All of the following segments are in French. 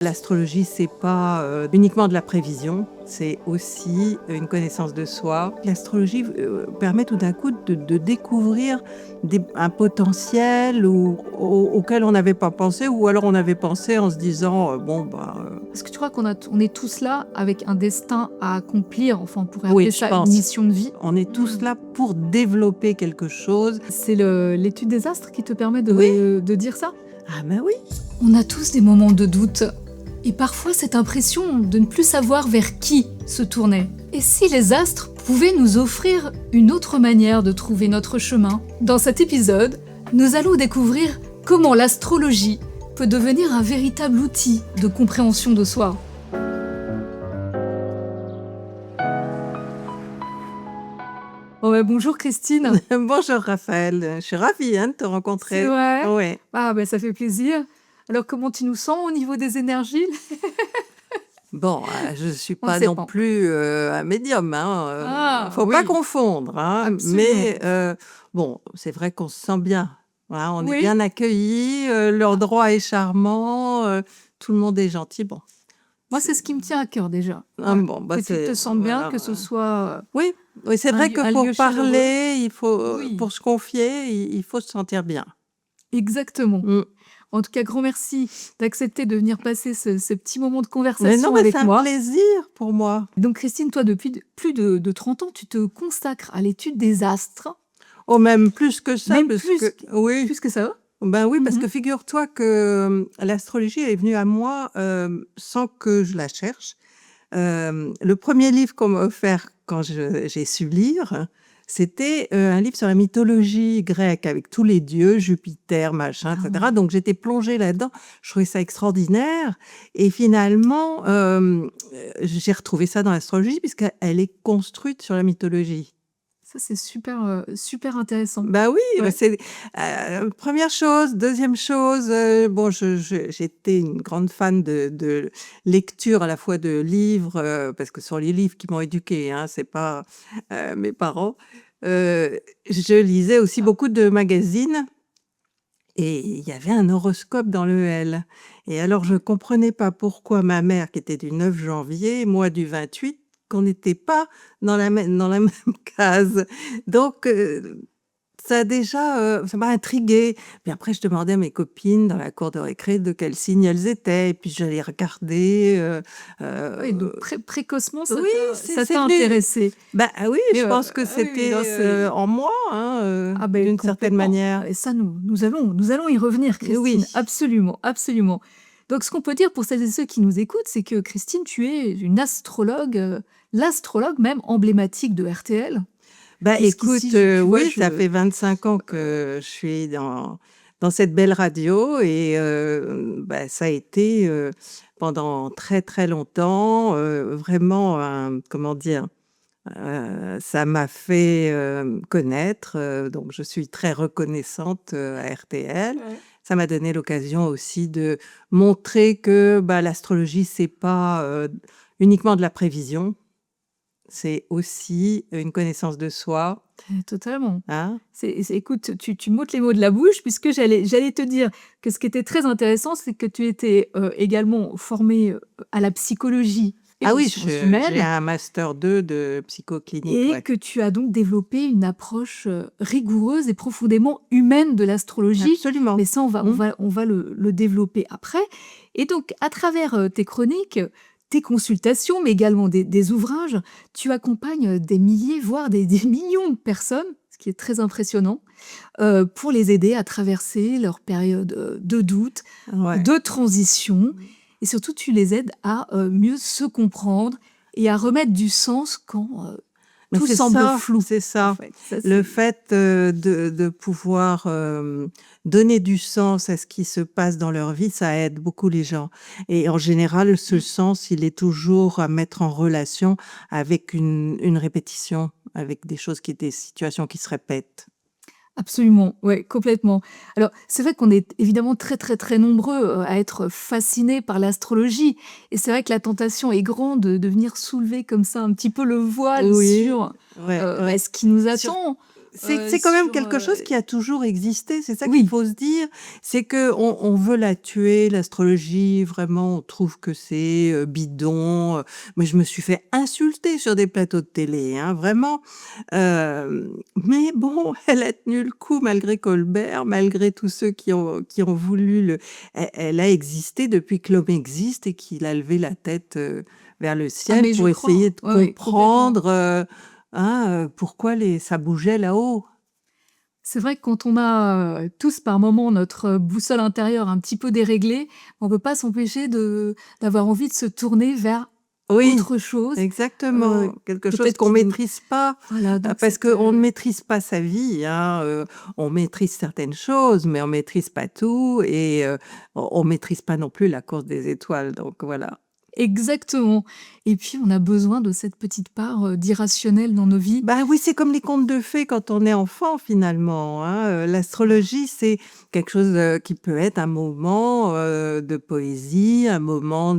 L'astrologie, c'est pas uniquement de la prévision, c'est aussi une connaissance de soi. L'astrologie permet tout d'un coup de découvrir un potentiel auquel on n'avait pas pensé, ou alors on avait pensé en se disant Est-ce que tu crois on est tous là avec un destin à accomplir, enfin on pourrait oui, appeler je ça une pense. mission de vie? On est tous là pour développer quelque chose. C'est l'étude des astres qui te permet Oui. de dire ça? Ah ben oui. On a tous des moments de doute, et parfois cette impression de ne plus savoir vers qui se tourner. Et si les astres pouvaient nous offrir une autre manière de trouver notre chemin? Dans cet épisode, nous allons découvrir comment l'astrologie peut devenir un véritable outil de compréhension de soi. Bonjour Christine. Bonjour Raphaël, je suis ravie de te rencontrer. C'est vrai? Ouais. Ça fait plaisir. Alors comment tu nous sens au niveau des énergies? Bon, je ne suis On pas ne sait non pas. plus un médium, faut Oui. pas confondre, Absolument. mais bon, c'est vrai qu'on se sent bien. Voilà, on est Oui. bien accueillis, l'endroit est charmant, tout le monde est gentil. Bon, Moi, c'est ce qui me tient à cœur déjà. ah Voilà. bon, bah, Que tu te c'est sentes bien, voilà, que ce voilà. soit Oui, oui, c'est vrai que un pour lieu chaleureux. parler, il faut, Oui. pour se confier, il faut se sentir bien. Exactement. Mmh. En tout cas, grand merci d'accepter de venir passer ce petit moment de Mais non, conversation mais avec c'est un moi. plaisir pour moi. Donc Christine, toi, depuis plus de 30 ans, tu te consacres à l'étude des astres. Oh, même plus que ça, Même parce plus, que oui. plus que ça. Ben oui, parce Mhm. que figure-toi que l'astrologie est venue à moi sans que je la cherche. Le premier livre qu'on m'a offert quand j'ai su lire, c'était un livre sur la mythologie grecque avec tous les dieux, Jupiter, machin, Ah etc. ouais. Donc j'étais plongée là-dedans. Je trouvais ça extraordinaire. Et finalement, j'ai retrouvé ça dans l'astrologie puisqu'elle est construite sur la mythologie. Ça, c'est super, super intéressant. Bah oui, Ouais. c'est première chose. Deuxième chose, bon, j'étais une grande fan de lecture, à la fois de livres, parce que ce sont les livres qui m'ont éduquée, c'est pas mes parents. Je lisais aussi beaucoup de magazines et il y avait un horoscope dans le L. Et alors je comprenais pas pourquoi ma mère, qui était du 9 janvier, moi du 28, qu'on n'était pas dans la même case. Donc ça m'a intriguée. Puis après, je demandais à mes copines dans la cour de récré de quel signe elles étaient, et puis j'allais regarder. Oui, donc précocement, Oui, ça c'est t'a venu. intéressé. Bah oui, Mais je pense que oui, c'était non, c'est... en moi, d'une certaine Complètement. manière. Et ça, nous allons y revenir, Christine. Oui. Absolument, absolument. Donc, ce qu'on peut dire pour celles et ceux qui nous écoutent, c'est que Christine, tu es une astrologue, l'astrologue même emblématique de RTL. Bah Puisqu'ici, écoute, tu vois, oui, ça fait 25 ans que je suis dans cette belle radio, et ça a été pendant très très longtemps vraiment comment dire, ça m'a fait connaître, donc je suis très reconnaissante à RTL. Ouais. Ça m'a donné l'occasion aussi de montrer que l'astrologie, c'est pas uniquement de la prévision, c'est aussi une connaissance de soi, Totalement. hein. Écoute, tu m'ôtes les mots de la bouche, puisque j'allais te dire que ce qui était très intéressant, c'est que tu étais également formée à la psychologie et Ah aux oui, sciences j'ai humaines, un master 2 de psychoclinique, et ouais. que tu as donc développé une approche rigoureuse et profondément humaine de l'astrologie. Absolument. Mais ça, on va le développer après. Et donc, à travers tes chroniques, tes consultations, mais également des ouvrages, tu accompagnes des milliers, voire des millions de personnes, ce qui est très impressionnant, pour les aider à traverser leur période de doute, Ouais. de transition. Et surtout, tu les aides à mieux se comprendre et à remettre du sens quand Mais tout c'est semble ça, flou. c'est ça. En fait. Ça, Le c'est- fait de pouvoir donner du sens à ce qui se passe dans leur vie, ça aide beaucoup les gens. Et en général, ce sens, il est toujours à mettre en relation avec une répétition, avec des situations qui se répètent. Absolument, ouais, complètement. Alors, c'est vrai qu'on est évidemment très, très, très nombreux à être fascinés par l'astrologie. Et c'est vrai que la tentation est grande de venir soulever comme ça un petit peu le voile Oui, sur ouais, ouais. ce qui nous Sur attend. c'est quand même sur... quelque chose qui a toujours existé, c'est ça qu'il Oui, faut se dire. C'est qu'on veut la tuer, l'astrologie, vraiment, on trouve que c'est bidon. Moi, je me suis fait insulter sur des plateaux de télé, hein, vraiment. Mais bon, elle a tenu le coup malgré Colbert, malgré tous ceux qui ont voulu elle a existé depuis que l'homme existe et qu'il a levé la tête vers le ah ciel mais je pour essayer crois, de ouais, ouais, complètement. comprendre pourquoi ça bougeait là-haut. C'est vrai que quand on a tous par moment notre boussole intérieure un petit peu déréglée, on peut pas s'empêcher d'avoir envie de se tourner vers Oui, autre chose. exactement. Quelque chose Peut-être qu'on qui nous... maîtrise pas, Voilà, donc parce cette... qu'on ne maîtrise pas sa vie, hein. On maîtrise certaines choses, mais on maîtrise pas tout, et on maîtrise pas non plus la course des étoiles. Donc voilà. Exactement. Et puis on a besoin de cette petite part d'irrationnel dans nos vies. Bah oui, c'est comme les contes de fées quand on est enfant finalement, hein. L'astrologie, c'est quelque chose qui peut être un moment de poésie, un moment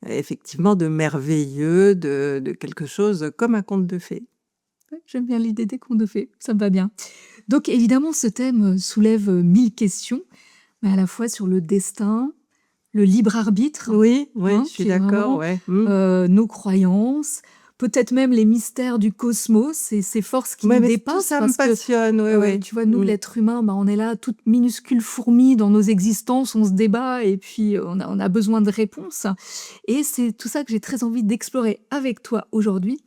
effectivement de merveilleux, de quelque chose comme un conte de fées. Ouais, j'aime bien l'idée des contes de fées, ça me va bien. Donc évidemment, ce thème soulève mille questions, mais à la fois sur le destin, le libre arbitre, Oui, oui, hein, je suis qui est d'accord, vraiment ouais. nos croyances, peut-être même les mystères du cosmos et ces forces qui Ouais, nous mais tout dépassent, ça me parce que passionne, oui, oui. tu vois, nous, l'être humain, bah, on est là, toute minuscule fourmi dans nos existences, on se débat et puis on a besoin de réponses. Et c'est tout ça que j'ai très envie d'explorer avec toi aujourd'hui.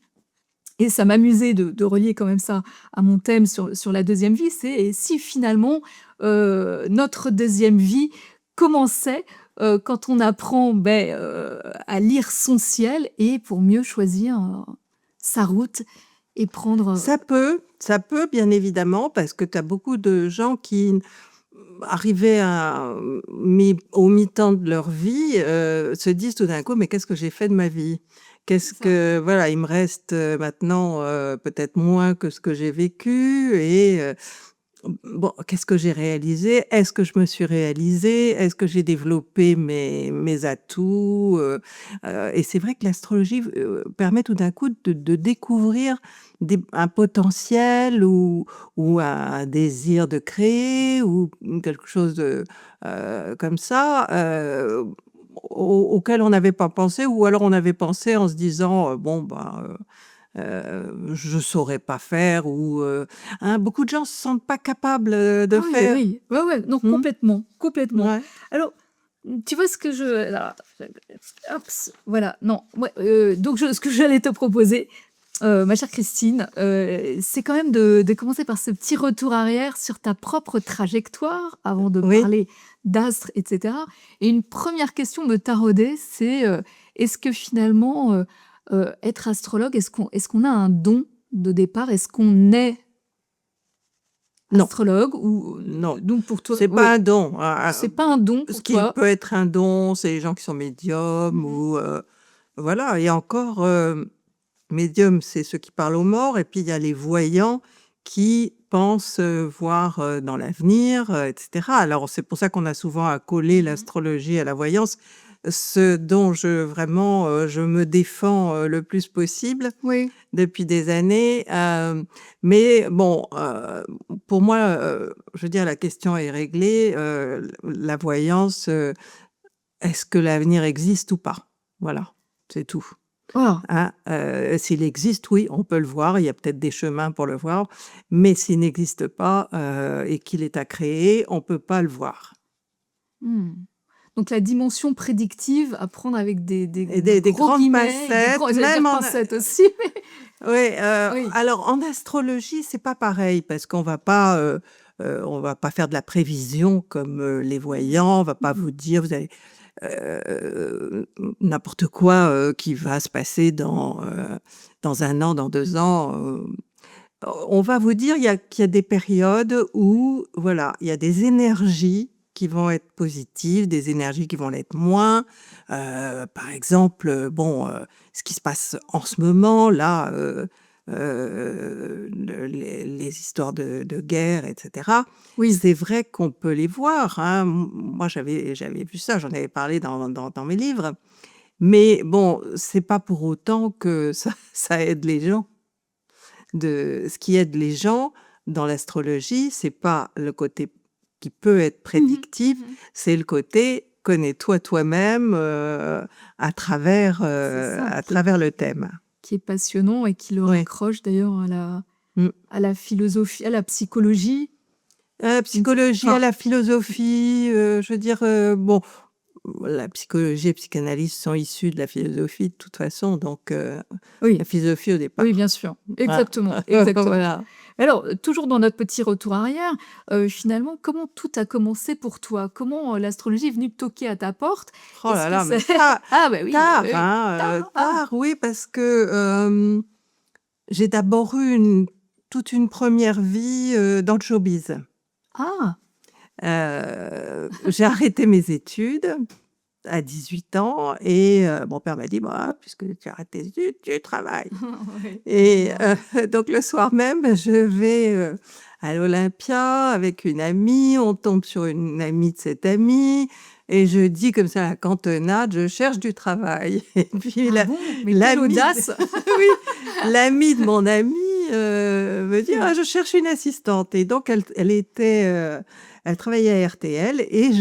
Et ça m'amusait de relier quand même ça à mon thème sur la deuxième vie, c'est et si finalement notre deuxième vie commençait quand on apprend à lire son ciel et pour mieux choisir sa route et prendre... Ça peut, bien évidemment, parce que tu as beaucoup de gens qui, arrivés au mi-temps de leur vie, se disent tout d'un coup: «Mais qu'est-ce que j'ai fait de ma vie? C'est ça. Voilà, il me reste maintenant peut-être moins que ce que j'ai vécu, et bon, qu'est-ce que j'ai réalisé? Est-ce que je me suis réalisée? Est-ce que j'ai développé mes atouts?» Et c'est vrai que l'astrologie permet tout d'un coup de découvrir un potentiel, ou un désir de créer, ou quelque chose comme ça, auquel on n'avait pas pensé, ou alors on avait pensé en se disant bon, bah, je saurais pas faire, ou hein, beaucoup de gens se sentent pas capables de Ah oui, faire. oui, ouais, ouais, non, Mmh. complètement, complètement. Ouais. Alors, tu vois ce que je... alors, hop, voilà, non, ouais, donc ce que j'allais te proposer, ma chère Christine, c'est quand même de commencer par ce petit retour arrière sur ta propre trajectoire avant de Oui. parler d'astres, etc. Et une première question me taraudait, c'est est-ce que finalement, être astrologue, est-ce qu'on a un don de départ? Est-ce qu'on est Non, astrologue ou non, donc pour toi, c'est pas oui, un don. c'est pas un don Ce pour qui toi? peut être un don, c'est les gens qui sont médiums, Mmh. ou voilà. Et encore, médiums, c'est ceux qui parlent aux morts, et puis il y a les voyants qui pensent voir dans l'avenir, et cetera. Alors c'est pour ça qu'on a souvent accolé Mmh. l'astrologie à la voyance, ce dont je me défends le plus possible Oui. depuis des années. Mais bon, pour moi, je veux dire, la question est réglée. La voyance, est-ce que l'avenir existe ou pas? Voilà, c'est tout. Ah! Hein, s'il existe, oui, on peut le voir, il y a peut-être des chemins pour le voir, mais s'il n'existe pas, et qu'il est à créer, on peut pas le voir. Mmh. Donc la dimension prédictive à prendre avec des Et des gros grandes guillemets et des grands, pincettes, j'allais dire même en pincettes aussi, mais oui, oui. alors en astrologie, c'est pas pareil, parce on va pas faire de la prévision comme les Mmh. voyants. On va pas Mmh. vous dire: «Vous avez n'importe quoi qui va se passer dans 1 an, dans 2 ans». On va vous dire qu'il y a des périodes où, voilà, il y a des énergies qui vont être positives, des énergies qui vont l'être moins. Par exemple, bon, ce qui se passe en ce moment là, les histoires de guerre, et cetera. Oui. C'est vrai qu'on peut les voir, hein. Moi, j'avais vu ça, j'en avais parlé dans mes livres. Mais bon, c'est pas pour autant que ça ça aide les gens. ce qui aide les gens dans l'astrologie, c'est pas le côté qui peut être prédictif, c'est le côté connais-toi toi-même à travers C'est ça, le thème. qui est passionnant et qui le Oui. raccroche d'ailleurs Mm. à la philosophie, à la psychologie. Psychologie, Enfin, à la philosophie, je veux dire, bon, la psychologie et la psychanalyse sont issues de la philosophie de toute façon, donc oui, la philosophie au départ. oui, bien sûr. Voilà. Exactement, exactement. Voilà. Alors, toujours dans notre petit retour arrière, finalement, comment tout a commencé pour toi? Comment l'astrologie est venue toquer à ta porte? Oh Est-ce là que là, mais c'est tard, ah bah oui, tard, oui, hein, tard, tard, oui, parce que j'ai d'abord eu toute une première vie dans le showbiz. ah! J'ai arrêté mes études à 18 ans et mon père m'a dit: «Bah, puisque tu arrêtes tes études, tu travailles». Ouais. Et donc le soir même, je vais à l'Olympia avec une amie. On tombe sur une amie de cette amie et je dis comme ça à la cantonade: «Je cherche du travail» et puis Ah bon? Mais quelle l'amie audace! oui, l'amie de mon amie me dit: «Ah, je cherche une assistante» et donc elle travaillait à RTL et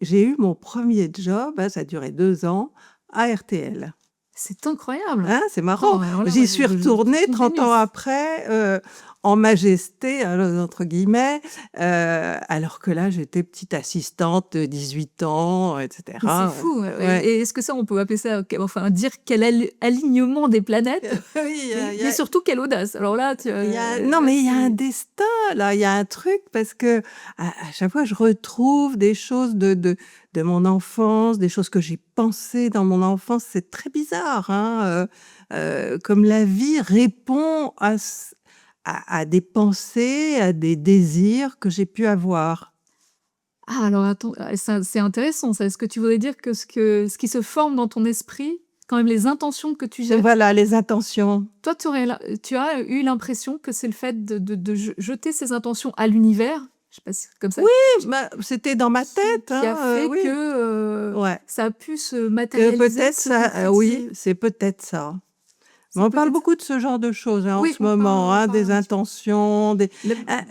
j'ai eu mon premier job, hein, ça a duré 2 ans, à RTL. C'est incroyable! Hein, c'est marrant. Non, alors là, moi, J'y suis retournée je 30 ans bénisse. après, en majesté, entre guillemets, alors que là, j'étais petite assistante de 18 ans, et Mais c'est cetera. fou, Ouais. et est-ce que ça, on peut appeler ça, enfin, dire quel alignement des planètes, Oui, mais surtout quelle audace! Alors là, tu non, là, mais il y a un c'est destin, là, il y a un truc parce que à chaque fois, je retrouve des choses de mon enfance, des choses que j'ai pensées dans mon enfance. C'est très bizarre, hein, comme la vie répond à des pensées, à des désirs que j'ai pu avoir. ah alors attends, c'est intéressant ça. Est-ce que tu voudrais dire que ce qui se forme dans ton esprit, quand même les intentions que tu jettes, Voilà, les intentions. toi tu as eu l'impression que c'est le fait de jeter ces intentions à l'univers, je sais pas si c'est comme ça, Bah, c'était dans ma tête, qui a hein, fait oui. que, Ouais. ça a pu se Que matérialiser, peut-être se ça, oui, concrétiser? c'est peut-être ça. Mais C'est on parle peut-être beaucoup de ce genre de choses, hein, en oui, ce moment, on hein, parle des un petit peu. intentions, des Le ah,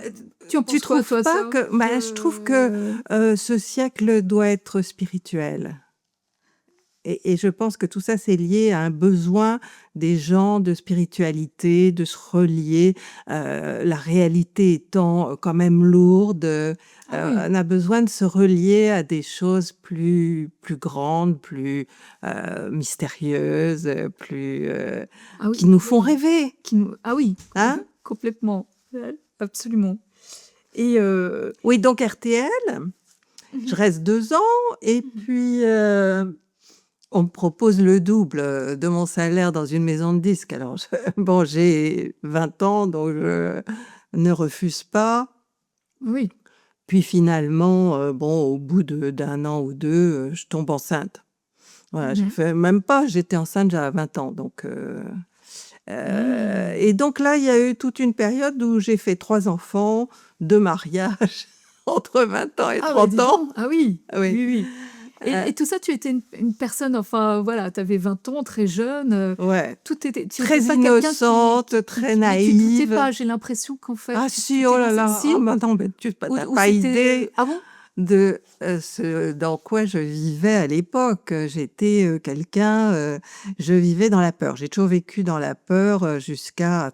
tu en tu penses quoi trouves toi? C'est pas un que bah, je trouve que, peu ce siècle doit être spirituel et je pense que tout ça, c'est lié à un besoin des gens de spiritualité, de se relier, la réalité étant, quand même lourde, ah oui, on a besoin de se relier à des choses plus grandes, plus, mystérieuses, plus, ah oui, qui nous font oui, rêver, ah oui, hein? complètement, absolument, et Oui, donc RTL, mmh je mh. reste 2 ans et Mmh. puis, on me propose le double, de mon salaire dans une maison de disques. Alors je bon, j'ai 20 ans, donc je ne refuse pas. Oui. Puis finalement, bon, au bout d'un an ou 2, je tombe enceinte. Voilà, Mmh j'ai mh. fait même pas, j'étais enceinte, j'avais 20 ans, donc Mmh. et donc là, il y a eu toute une période où j'ai fait 3 enfants, 2 mariages entre 20 ans et Ah bah 30 dis ans. donc! Ah oui, Oui, oui, oui, heu, et tout ça, tu étais une personne, enfin voilà, tu avais 20 ans, très jeune, ouais, tout était tu très étais pas quelqu'un innocente, très mais tu doutais naïve. pas, j'ai l'impression qu'en fait, Ah tu si, oh t'es là lancée là, si? ah bah non, mais tu Ou as ou pas c'était idée ah bon? de, ce dans quoi je vivais à l'époque. J'étais, quelqu'un, je vivais dans la peur. J'ai toujours vécu dans la peur, jusqu'à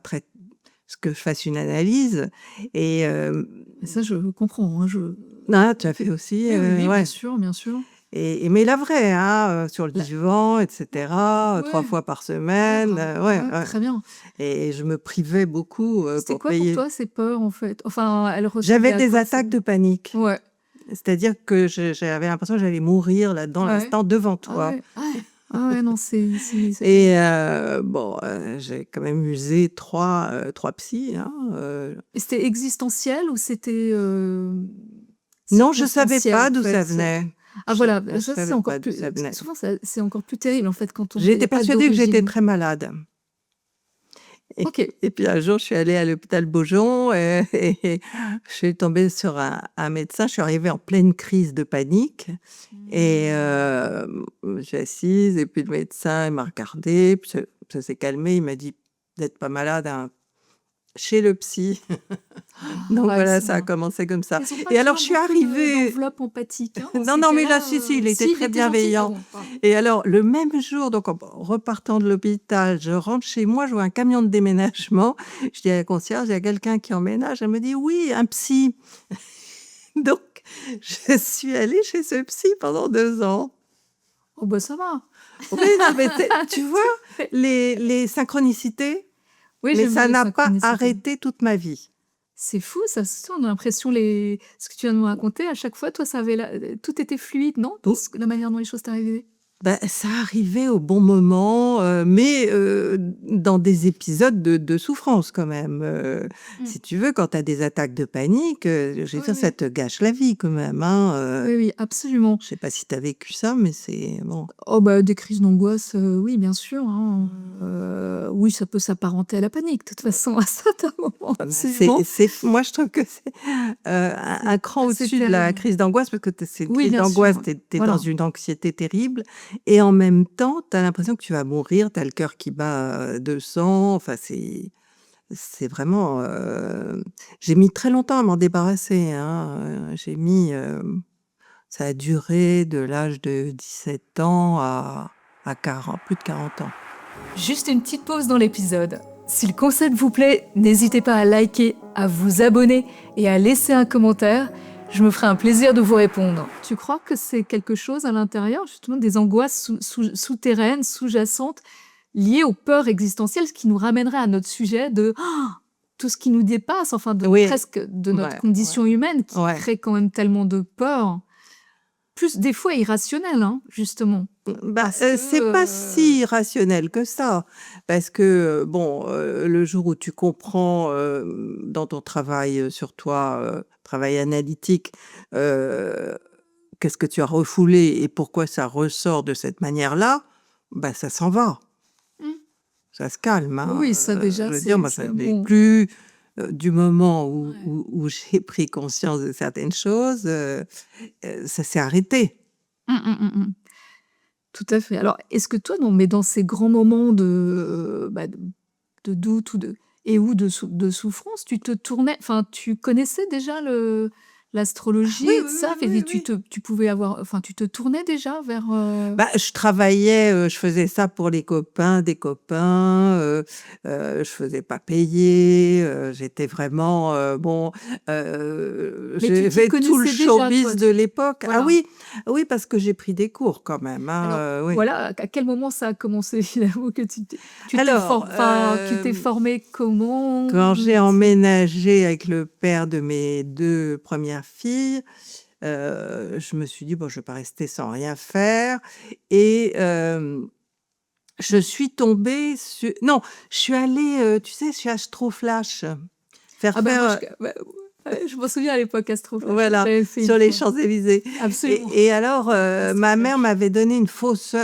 ce que je fasse une analyse et Mais ça, je comprends, hein, je ah, tu as fait aussi, oui, oui, oui, bien ouais sûr, bien sûr. mais la vraie, hein, sur le La divan et cetera, 3 ouais, fois par ouais, semaine, bravo, ouais, ouais, ouais très bien. et je me privais beaucoup, C'était pour quoi pour payer. toi ces peurs, en fait? Enfin, elles ressemblaient J'avais à des quoi ces attaques de panique. ouais, C'est-à-dire que j'avais l'impression que j'allais mourir là, dans ouais, l'instant, devant ah toi ouais, ouais, ah ouais, non, c'est et bon, j'ai quand même usé 3 psys, hein, et c'était existentiel ou c'était, non, je savais circonstanciel, pas en d'où ça fait? venait. Ah voilà, Je ça c'est savais encore pas d'où plus, ça parce que venait. souvent ça c'est encore plus terrible, en fait, quand il y J'étais a pas persuadée que j'étais d'origine. très malade et OK. et puis un jour, je suis allée à l'hôpital Beaujon et je suis tombée sur un médecin. Je suis arrivée en pleine crise de panique et Mmh. je suis assise et puis le médecin, il m'a regardée, puis ça s'est calmé. Il m'a dit: «Vous êtes pas malade, hein». chez le psy. Donc Ouais, voilà, c'est ça a vrai. commencé comme ça. Ils ont pas Et alors, toujours je suis beaucoup arrivée. d'enveloppe empathique, hein, dans Non, ces non, mais là, cas-là. si, il était Si, il très était gentil, bienveillant. pardon. Et alors, le même jour, donc en repartant de l'hôpital, je rentre chez moi, je vois un camion de déménagement. Je dis à la concierge, il y a quelqu'un qui emménage. Elle me dit, oui, un psy. Donc, je suis allée chez ce psy pendant 2 ans. Oh bah ça va. Oui, non, mais tu vois, les synchronicités, Oui, mais j'aime bien ça les n'a pas synchronicités. arrêté toute ma vie. C'est fou, ça, on a l'impression, ce que tu viens de me raconter, à chaque fois, toi, tout était fluide, non? La manière dont les choses t'arrivaient. Bah, ça arrivait au bon moment, mais dans des épisodes de souffrance quand même. Si tu veux, quand tu as des attaques de panique, je veux Oui, dire, ça oui. te gâche la vie quand même, hein, Oui, oui, absolument. je sais pas si tu as vécu ça, mais c'est bon. Oh bah, des crises d'angoisse, oui, bien sûr, hein. Oui, ça peut s'apparenter à la panique, de toute façon, à certains moments, absolument. Moi, je trouve que c'est un cran assez au-dessus de la terrible. crise d'angoisse, parce que c'est une Oui, crise bien d'angoisse, sûr. tu es dans Voilà. une anxiété terrible et en même temps, tu as l'impression que tu vas mourir, tu as le cœur qui bat, de sang, enfin c'est vraiment, j'ai mis très longtemps à m'en débarrasser, hein, ça a duré de l'âge de 17 ans à 40, plus de 40 ans. Juste une petite pause dans l'épisode. Si le concept vous plaît, n'hésitez pas à liker, à vous abonner et à laisser un commentaire. Je me ferai un plaisir de vous répondre. Tu crois que c'est quelque chose à l'intérieur, justement, des angoisses souterraines, sous-jacentes, liées aux peurs existentielles, ce qui nous ramènerait à notre sujet de tout ce qui nous dépasse, enfin, Oui, presque de notre ouais, condition humaine, qui ouais. crée quand même tellement de peurs, plus des fois irrationnelles, hein, justement. Bah, Parce que, c'est pas si irrationnel que ça. Parce que, bon, le jour où tu comprends, dans ton travail, sur toi, travail analytique, heu, qu'est-ce que tu as refoulé et pourquoi ça ressort de cette manière-là, bah, ça s'en va. Mmh. Ça se calme, hein, Oui, ça déjà, je veux dire, moi, ça c'est n'est bon. plus, du moment où Ouais. où j'ai pris conscience de certaines choses, ça s'est arrêté. Mmh, mmh, mmh, mmh. Tout à fait. Alors, est-ce que toi, mais dans ces grands moments de doute ou de souffrance, tu te tournais, enfin, tu connaissais déjà l'astrologie Oui, et tout oui, ça? oui, oui, oui. Tu pouvais avoir, enfin, tu te tournais déjà vers. Bah, je travaillais, je faisais ça pour les copains des copains, je faisais pas payer, j'étais vraiment, bon, Mais tu j'ai t'y fait tout le connaissais déjà, toi. showbiz de l'époque. Ah Voilà. oui, oui, parce que j'ai pris des cours quand même, Alors, hein, oui. voilà, à quel moment ça a commencé finalement que Alors, tu t'es formé comment? quand j'ai emménagé avec le père de mes 2 premières filles, je me suis dit: «Bon, je vais pas rester sans rien faire» et je suis tombée su non, je suis allée, tu sais, chez Astroflash, Ah bah, moi, faire, je m'en souviens à l'époque, Astroflash, voilà, j'avais fait une sur les fois. Champs-Élysées Absolument. et alors, ma mère Astroflash. m'avait donné une fausse,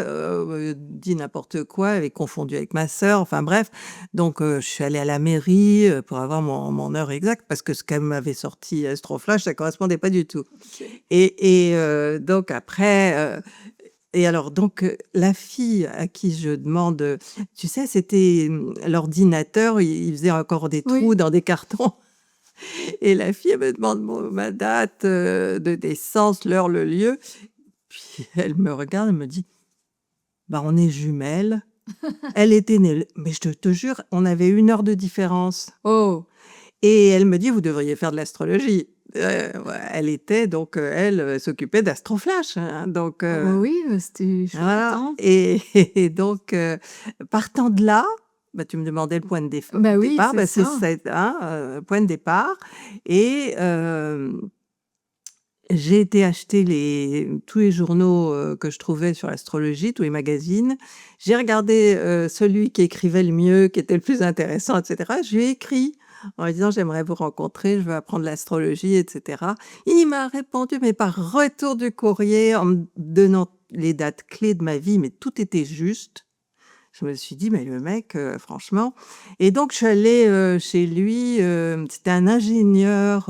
dit n'importe quoi, elle avait confondu avec ma sœur, enfin bref. Donc, je suis allée à la mairie, pour avoir mon heure exacte parce que ce qu'elle m'avait sorti Astroflash, ça correspondait pas du tout OK. et donc après, et alors donc, la fille à qui je demande, tu sais, c'était, l'ordinateur, il faisait encore des trous Oui. dans des cartons et la fille, elle me demande ma date, de naissance, l'heure, le lieu. Puis elle me regarde, elle me dit: «Bah, on est jumelles». Elle était née mais je te jure, on avait 1 heure de différence Oh! et elle me dit: «Vous devriez faire de l'astrologie». Ouais, elle était donc, elle, s'occupait d'Astroflash, hein, donc Ah bah oui, c'était chouette, voilà hein. et donc partant de là, bah, tu me demandais le point de Bah oui, départ, c'est bah, c'est ça. ça, hein, point de départ et j'ai été acheter tous les journaux, que je trouvais sur l'astrologie, tous les magazines. J'ai regardé, celui qui écrivait le mieux, qui était le plus intéressant et cetera. Je lui ai écrit en lui disant: «J'aimerais vous rencontrer, je veux apprendre l'astrologie» et cetera. Il m'a répondu, mais par retour du courrier, en me donnant les dates clés de ma vie, mais tout était juste. Je me suis dit: «Mais le mec, franchement» et donc je suis allée, chez lui, c'était un ingénieur,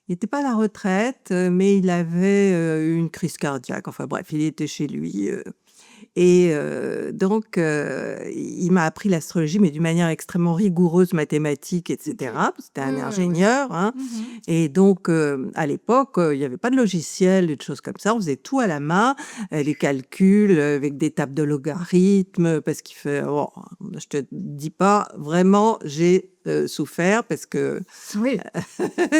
il était pas à la retraite, mais il avait, eu une crise cardiaque. Enfin bref, il était chez lui, Et donc il m'a appris l'astrologie, mais d'une manière extrêmement rigoureuse, mathématique, et OK. cetera. C'était Ouais, un ouais, ouais. ingénieur, hein. Mmh. Et donc à l'époque, il y avait pas de logiciel, de choses comme ça. On faisait tout à la main, les calculs, avec des tables de logarithmes, parce qu'il fait bon, je te dis pas, vraiment, j'ai souffert parce que Oui.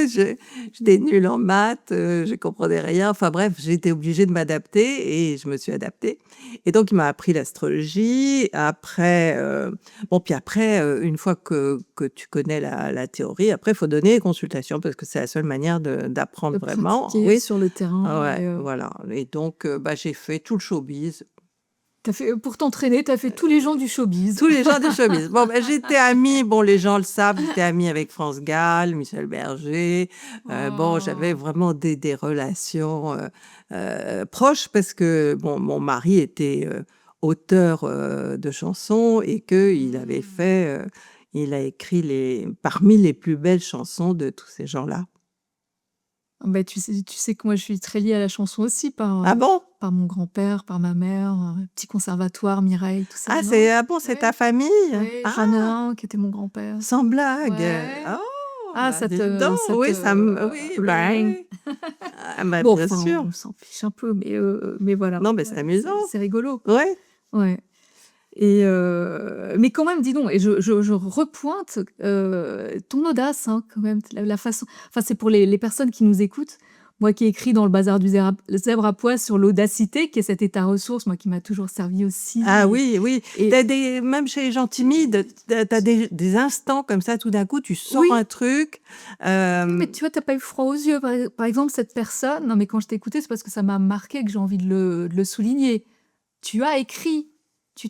je j'étais nulle en maths, je comprenais rien. Enfin bref, j'ai été obligée de m'adapter et je me suis adaptée. Et donc il m'a appris l'astrologie. Après, bon, puis après, une fois que tu connais la théorie, après il faut donner des consultations parce que c'est la seule manière d'apprendre De vraiment. pratiquer Oui, sur le terrain ouais, et voilà. Et donc bah, j'ai fait tout le showbiz. tu fait pour t'entraîner, tu as fait tous les gens du showbiz. Tous les gens du showbiz. Bon, ben, j'étais amie, bon, les gens le savent, j'étais amie avec France Gall, Michel Berger. Bon, j'avais Oh! vraiment des relations proches parce que bon, mon mari était auteur de chansons et qu'il avait Mmh. fait, il a écrit parmi les plus belles chansons de tous ces gens-là. Bah, tu sais que moi je suis très liée à la chanson aussi Ah bon? par mon grand-père, par ma mère, petit conservatoire, Mireille, tout ça, non? Ah bon, c'est Ouais, ta famille? ouais, Ah, Jeannin qui était mon grand-père. sans blague. Ouais. Oh, Ah bah, dis donc, ça oui, ça me, te oui, oui, bling. oui. Ah bah, Bon, bien enfin, sûr. on s'en fiche un peu, mais voilà, Non, mais c'est ouais, c'est amusant. c'est rigolo. Ouais. Ouais. Et mais quand même, dis donc, et je repointe, ton audace, hein, quand même, la façon enfin, c'est pour les personnes qui nous écoutent. Moi qui ai écrit dans Le Bazar du zèbre à pois sur l'audacité, qui est cet état ressource, moi qui m'a toujours servi Ah aussi oui, oui. et T'as même chez les gens timides, t'as des instants comme ça, tout d'un coup, tu sors oui, un truc. non, mais Euh, tu vois, tu as pas eu froid aux yeux. Par exemple, cette personne, non, mais quand je t'ai écoutée, c'est parce que ça m'a marqué que j'ai envie de le souligner. Tu as écrit, tu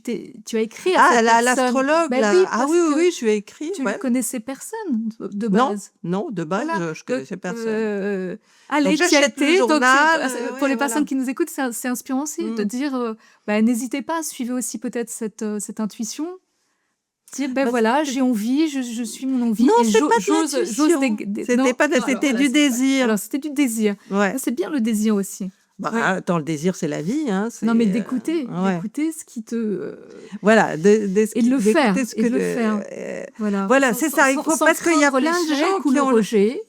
as écrit à Ah, cette personne. l'astrologue, Ben là. oui, Ah parce oui, oui, que oui, je lui ai écrit, tu ne ouais. connaissais personne de Non, base. non, de base, Voilà, je donc connaissais personne. Donc allez, tu y as j'achète le été, donc journal, pour ouais, les personnes voilà. qui nous écoutent, c'est inspirant aussi de Mm. dire, bah, n'hésitez pas, suivez aussi peut-être cette intuition. Dire: «Ben Bah, voilà, j'ai envie, je suis mon envie non, et c'est pas de j'ose l'intuition. C'était non, pas non, alors c'était voilà, du désir. alors c'était du désir. Ouais. Ah, c'est bien le désir aussi. Bah, Ouais. attends, le désir, c'est la vie, hein. Non, mais C'est, ouais. d'écouter ce qui te, Voilà, et de le d'écouter faire ce et que de le faire. Voilà, voilà, sans c'est sans ça. Il sans faut sans parce qu'il y a craindre plein de gens l'échec ou qui le ont rejet,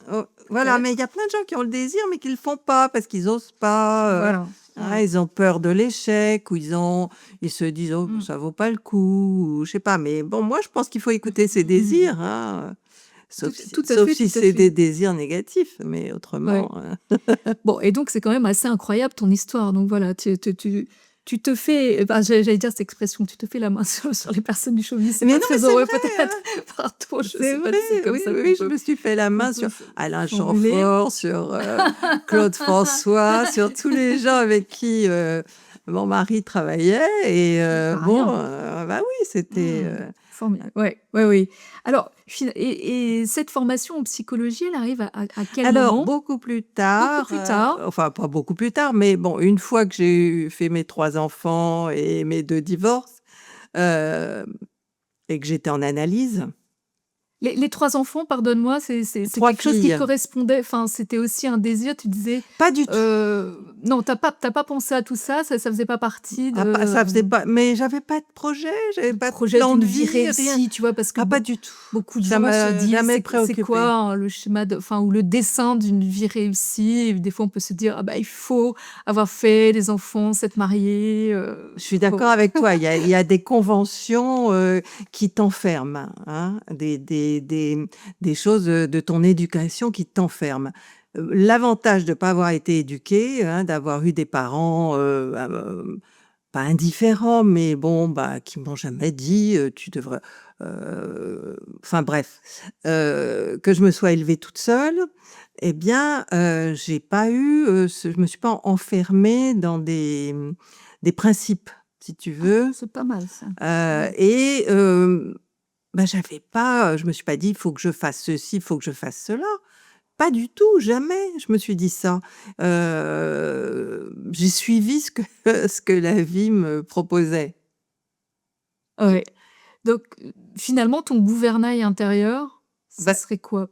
voilà, peut-être. mais il y a plein de gens qui ont le désir, mais qui le font pas parce qu'ils osent pas. Voilà, ouais. Ils ont peur de l'échec ou ils se disent oh Mmh. ça vaut pas le coup ou je sais pas. Mais bon, moi je pense qu'il faut écouter ses Mmh mh. désirs, hein, Tout à sauf fait, si tout à c'est fait. des désirs négatifs, mais Ouais. autrement. Bon, et donc c'est quand même assez incroyable ton histoire. Donc voilà, tu te fais, enfin, j'allais dire cette expression, tu te fais la main sur les personnes du showbiz. C'est Mais pas non, mais très c'est heureux vrai, peut-être. hein. Pardon, je C'est sais pas vrai, si c'est comme oui, ça oui, je me suis fait la qu'on main peut sur Alain formuler. Chamfort, sur Claude François, sur tous les gens avec qui mon mari travaillait. Et C'est pas bon, rien. bah oui, c'était. Mmh. Formidable. Ouais, ouais, oui. Alors, et cette formation en psychologie, elle arrive à quel Alors, moment? beaucoup plus Beaucoup tard, plus tard. enfin pas beaucoup plus tard, mais bon, une fois que j'ai fait mes 3 enfants et mes 2 divorces, euh, et que j'étais en analyse, Les 3 enfants, pardonne-moi, c'est trois quelque chose qui filles, correspondait, enfin, c'était aussi un désir, tu disais, pas du tout. non, t'as pas pensé à tout ça, ça faisait pas partie Ah, ça faisait de pas, mais j'avais pas de projet, j'avais du pas de projet plan d'une de vie vie, rien. réussie, tu vois? Parce que Ah, pas du tout. beaucoup de Ça gens se m'a disent: jamais C'est quoi, préoccupée. hein, le schéma de enfin, ou le dessin d'une vie réussie?» Et des fois, on peut se dire: «Ah bah, il faut avoir fait des enfants, s'être marié», Je suis bon. d'accord avec toi. Il y a des conventions qui t'enferment, hein, des choses de ton éducation qui t'enferment. L'avantage de ne pas avoir été éduqué, hein, d'avoir eu des parents pas indifférents, mais bon, bah, qui m'ont jamais dit tu devrais. Enfin bref, que je me sois élevée toute seule, eh bien, j'ai pas eu, je me suis pas enfermée dans des principes, si tu Ah, veux. c'est pas mal ça. Ouais. Et bah, j'avais pas, je me suis pas dit: «Il faut que je fasse ceci, il faut que je fasse cela». Pas du tout, jamais je me suis dit ça. J'ai suivi ce que ce que la vie me proposait. Ouais. Donc, finalement, ton gouvernail intérieur, ce Bah, serait quoi?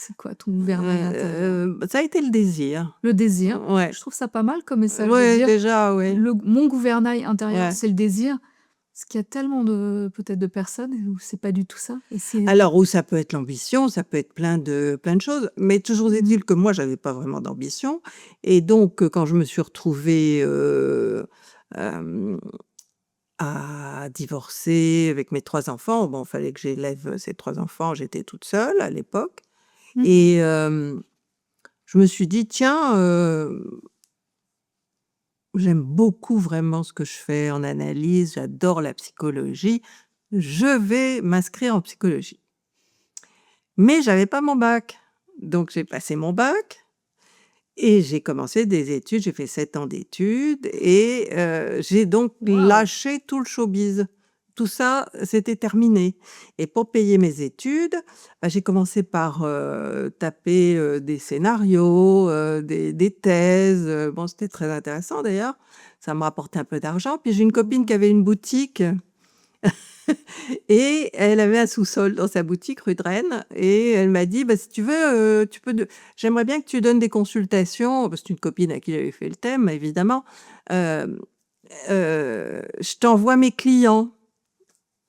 C'est quoi ton gouvernail intérieur? Ça a été le désir. Le désir. Ouais. Je trouve ça pas mal comme message de Ouais, dire déjà, ouais. mon gouvernail intérieur, Ouais. c'est le désir. Parce qu'il y a tellement peut-être de personnes où c'est pas du tout ça. Et c'est... Alors, où ça peut être l'ambition, ça peut être plein de choses, mais toujours est-il que moi, j'avais pas vraiment d'ambition. Et donc, quand je me suis retrouvée à divorcer avec mes 3 enfants, bon, il fallait que j'élève ces 3 enfants, j'étais toute seule à l'époque. Mhm. Et je me suis dit, tiens, j'aime beaucoup vraiment ce que je fais en analyse, j'adore la psychologie, je vais m'inscrire en psychologie. Mais j'avais pas mon bac. Donc j'ai passé mon bac et j'ai commencé des études, j'ai fait 7 ans d'études et j'ai donc Wow. lâché tout le showbiz. Tout ça, c'était terminé. Et pour payer mes études, j'ai commencé par taper des scénarios, des thèses. Bon, c'était très intéressant d'ailleurs. Ça m'a rapporté un peu d'argent. Puis j'ai une copine qui avait une boutique et elle avait un sous-sol dans sa boutique rue de Rennes et elle m'a dit: «Bah, si tu veux, tu peux j'aimerais bien que tu donnes des consultations». Bah, c'est une copine à qui j'avais fait le thème évidemment. «Je t'envoie mes clients».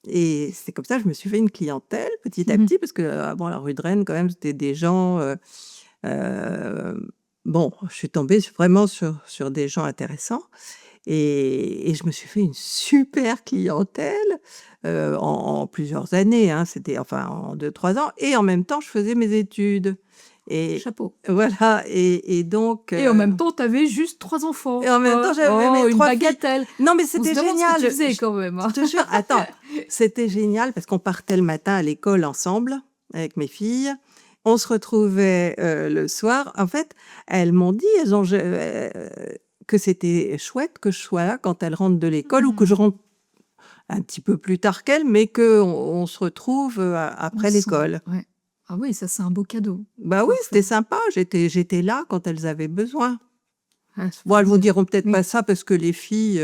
Et c'est comme ça que je me suis fait une clientèle petit à petit parce que, bon, la rue de Rennes quand même, c'était des gens, bon, je suis tombée vraiment sur des gens intéressants et je me suis fait une super clientèle, en plusieurs années, hein. C'était enfin en 2-3 ans et en même temps, je faisais mes études et Chapeau. voilà et donc Et en même temps, tu avais juste 3 enfants. et en même temps, j'avais mes une 3 filles. bagatelle. Non, mais On se c'était demande ce que génial. tu faisais quand même, hein. Je te jure, attends, c'était génial parce qu'on partait le matin à l'école ensemble avec mes filles. On se retrouvait le soir. En fait, elles m'ont dit, que c'était chouette que je sois là quand elles rentrent de l'école ou que je rentre un petit peu plus tard qu'elles, mais qu'on se retrouve après l'école. Ouais. Ah oui, ça c'est un beau cadeau. Bah oui, Parfait. c'était sympa. J'étais là quand elles avaient besoin. Ah, Bon, elles vous diront peut-être Oui. pas ça parce que les filles,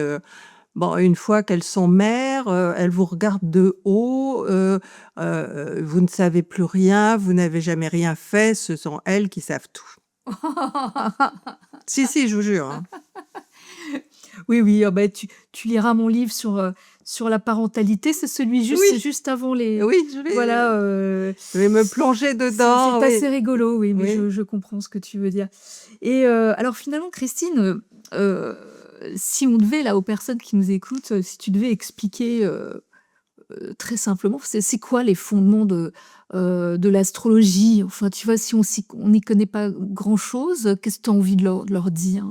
bon, une fois qu'elles sont mères, elles vous regardent de haut, vous ne savez plus rien, vous n'avez jamais rien fait, ce sont elles qui savent tout. Si, je vous jure, hein. Oui, oui, ah bah, tu liras mon livre sur la parentalité, c'est celui Oui. juste avant les... Oui, je vais Voilà, me plonger dedans, c'est oui. assez rigolo, oui, mais Oui. je comprends ce que tu veux dire. Et alors finalement, Christine, si on devait, là, aux personnes qui nous écoutent, si tu devais expliquer très simplement, c'est quoi les fondements de l'astrologie? Enfin, tu vois, si on n'y connaît pas grand-chose, qu'est-ce que tu as envie de leur dire?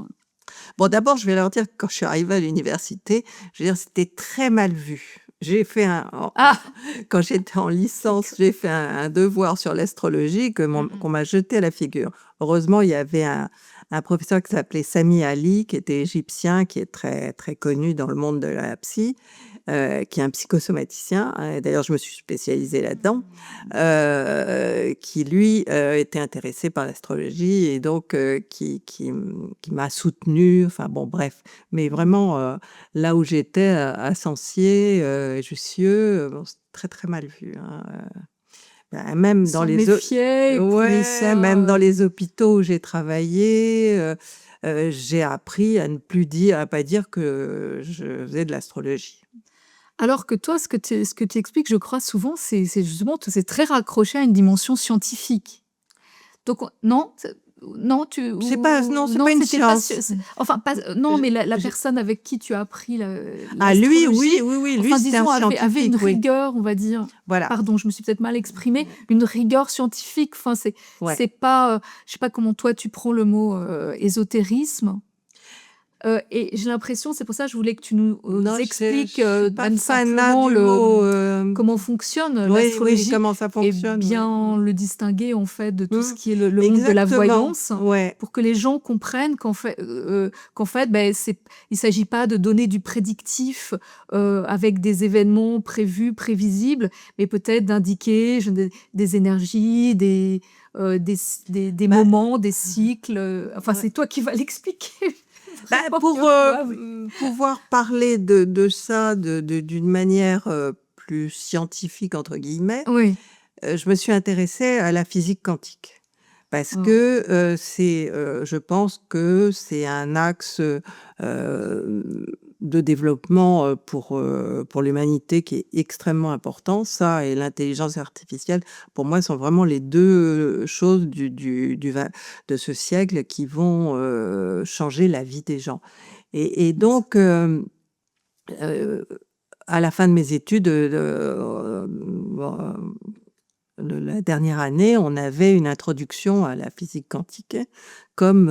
Bon, d'abord, je vais leur dire que quand je suis arrivée à l'université, je veux dire, c'était très mal vu. J'ai fait Ah! quand j'étais en licence, j'ai fait un devoir sur l'astrologie qu'on m'a jeté à la figure. Heureusement, il y avait un professeur qui s'appelait Sami Ali, qui était égyptien, qui est très, très connu dans le monde de la psy, qui est un psychosomaticien, hein. D'ailleurs, je me suis spécialisée là-dedans, qui lui, était intéressé par l'astrologie et donc qui m'a soutenue, enfin bon, bref. Mais vraiment, là où j'étais, à Censier, Jussieu, bon, c'est très, très mal vu, hein, même dans S'en les méfiait, il pouvait ça, même dans les hôpitaux où j'ai travaillé, j'ai appris à pas dire que je faisais de l'astrologie. Alors que toi, ce que tu expliques, je crois souvent, c'est justement, c'est très raccroché à une dimension scientifique. Donc non, non, C'est pas non, c'est pas une c'était pas science. enfin pas non, Je mais la j'ai personne avec qui tu as appris Ah lui, l'astrologie, oui, lui, enfin c'était un disons avait une scientifique, oui. rigueur, on va dire. Voilà, Pardon, je me suis peut-être mal exprimée, une rigueur scientifique. Enfin, ouais. c'est pas, je sais pas comment toi tu prends le mot ésotérisme. Et j'ai l'impression, c'est pour ça que je voulais que tu nous Non, expliques je suis pas même fanat simplement du mot, comment fonctionne oui, l'astrologie comment ça et fonctionne, oui. bien le distinguer en fait de tout ce qui est le monde de la Exactement, voyance, ouais. pour que les gens comprennent qu'en fait, ben, il s'agit pas de donner du prédictif avec des événements prévus, prévisibles, mais peut-être d'indiquer des énergies, des moments, des cycles. Enfin, Ouais. c'est toi qui vas l'expliquer. Vraiment Pour mieux que moi, oui. pouvoir parler de ça d'une manière plus «scientifique» entre guillemets, Oui. je me suis intéressée à la physique quantique. parce Oh. que je pense que c'est un axe de développement pour l'humanité qui est extrêmement important. Ça et l'intelligence artificielle, pour moi, sont vraiment les deux choses de ce siècle qui vont changer la vie des gens. Et donc, à la fin de mes études, la dernière année, on avait une introduction à la physique quantique comme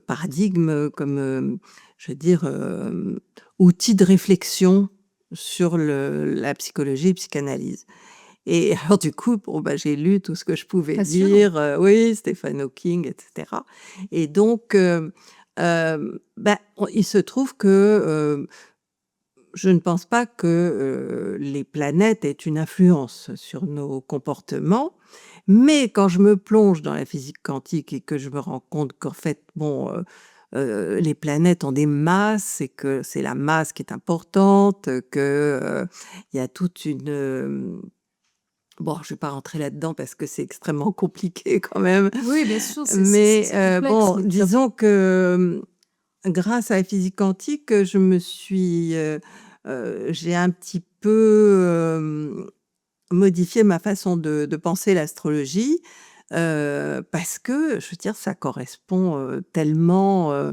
paradigme, comme, je veux dire, outil de réflexion sur la psychologie et psychanalyse. Et alors du coup, bon, bah, j'ai lu tout ce que je pouvais Passionnant. lire, oui, Stephen Hawking, et cetera. Et donc, il se trouve que je ne pense pas que les planètes aient une influence sur nos comportements, mais quand je me plonge dans la physique quantique et que je me rends compte qu'en fait, bon, les planètes ont des masses et que c'est la masse qui est importante, que il y a toute une bon, je vais pas rentrer là-dedans parce que c'est extrêmement compliqué quand même, Oui, bien sûr, mais c'est complexe, bon, mais tu as disons que grâce à la physique quantique, j'ai un petit peu, modifié ma façon de penser l'astrologie, parce que, je veux dire, ça correspond, tellement,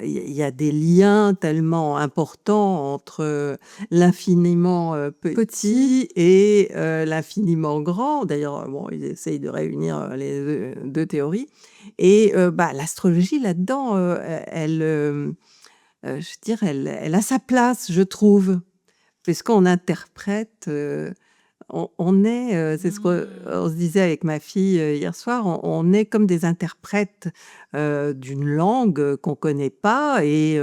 il y a des liens tellement importants entre, l'infiniment, petit. petit et l'infiniment grand. D'ailleurs, bon, ils essayent de réunir, les 2 théories et l'astrologie là-dedans, je veux dire, elle a sa place, je trouve, puisqu'on interprète, on est, c'est ce qu'on se disait avec ma fille, hier soir, on est comme des interprètes, d'une langue, qu'on connaît pas et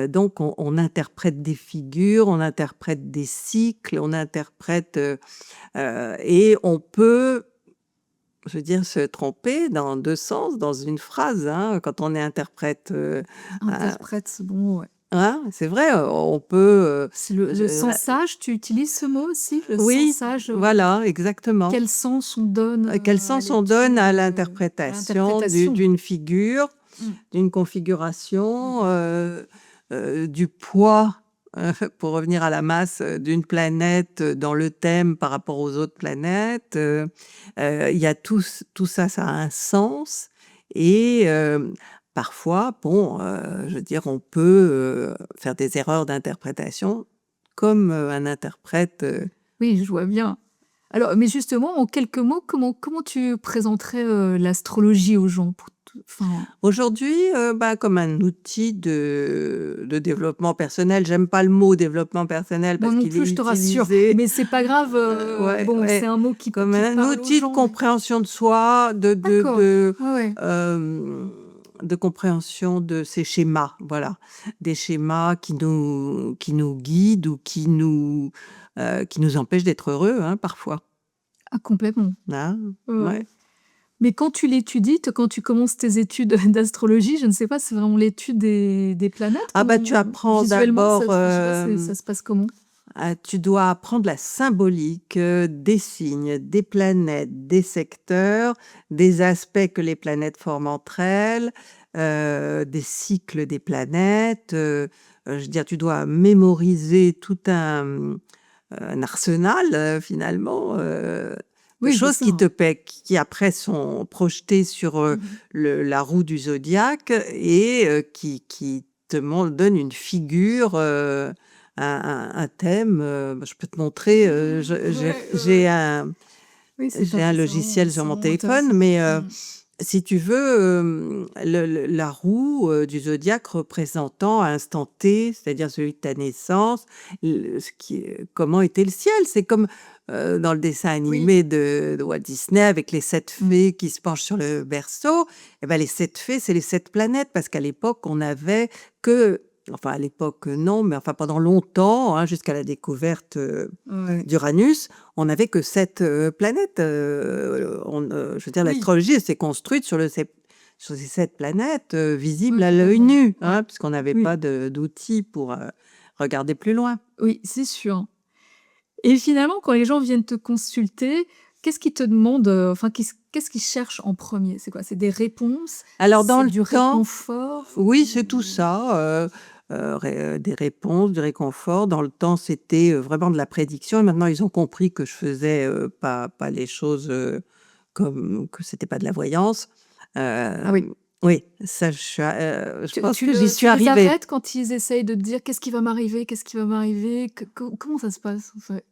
donc on interprète des figures, on interprète des cycles, on interprète, et on peut, je veux dire, se tromper dans 2 sens dans une phrase, hein, quand on est interprète, Interprète, bon, ouais. hein, c'est vrai, on peut, C'est le sensage, tu utilises ce mot aussi? Le oui, sensage, voilà, exactement. quel sens on donne, Quel à sens on donne l'étude, à à l'interprétation l'interprétation? d'une figure, Mmh. d'une configuration, du poids, pour revenir à la masse, d'une planète, dans le thème par rapport aux autres planètes, il y a tout ça, ça a un sens et parfois, bon, je veux dire, on peut, faire des erreurs d'interprétation comme, un interprète, Oui, je vois bien. Alors, mais justement, en quelques mots, comment tu présenterais, l'astrologie aux gens pour te enfin, Aujourd'hui, comme un outil de développement personnel. J'aime pas le mot développement personnel moi parce non qu'il est plus, je te rassure, utilisé, mais c'est pas grave, ouais, bon, c'est ouais, un mot qui comme qui un parle aux outil de gens, mais compréhension de soi, d'accord, ouais, ouais. de compréhension de ces schémas, voilà. Des schémas qui nous guident ou qui nous empêchent d'être heureux, hein, parfois, Ah complètement, hein? ouais, Ouais. ouais. Mais quand tu l'étudies, quand tu commences tes études d'astrologie, je ne sais pas, c'est vraiment l'étude des planètes? Ah bah, tu apprends Visuellement, d'abord, je sais pas, ça se passe comment? Tu dois apprendre la symbolique, des signes, des planètes, des secteurs, des aspects que les planètes forment entre elles, des cycles des planètes, je veux dire, tu dois mémoriser tout un arsenal, finalement, de Oui, c'est choses ça, hein. qui après sont projetées sur, Mmh. la roue du zodiaque et qui donnent une figure, un thème, je peux te montrer, je j'ai Ouais, j'ai un oui, c'est j'ai un logiciel sur c'est mon vraiment téléphone, intéressant. mais Mmh. si tu veux, la roue, du zodiaque représentant à l'instant T, c'est-à-dire celui de ta naissance, comment était le ciel. C'est comme, dans le dessin Oui. animé de Walt Disney avec les 7 Mmh. fées qui se penchent sur le berceau. Et ben les 7 fées, c'est les 7 planètes parce qu'à l'époque, on avait que enfin à l'époque, non, mais enfin pendant longtemps, hein, jusqu'à la découverte, Ouais. d'Uranus, on n'avait que 7 planètes, je veux dire Oui, l'astrologie elle s'est construite sur ces 7 planètes, visibles oui, à l'œil complètement. nu, Ouais. hein, puisqu'on n'avait Oui, pas d'outils pour, regarder plus loin. oui, c'est sûr. Et finalement, quand les gens viennent te consulter, qu'est-ce qu'il te demande, enfin, qu'est-ce qu'il cherche en premier? C'est quoi? C'est des réponses? Alors dans C'est le du temps, réconfort? oui, c'est tout ça, des réponses, du réconfort. Dans le temps, c'était, vraiment de la prédiction et maintenant ils ont compris que je faisais, pas les choses, comme que c'était pas de la voyance. Ah oui. Oui, ça je pense que j'y suis Tu les arrivée. arrêtes quand ils essayent de te dire: «Qu'est-ce qui va m'arriver? Qu'est-ce qui va m'arriver?» Comment ça se passe, en fait?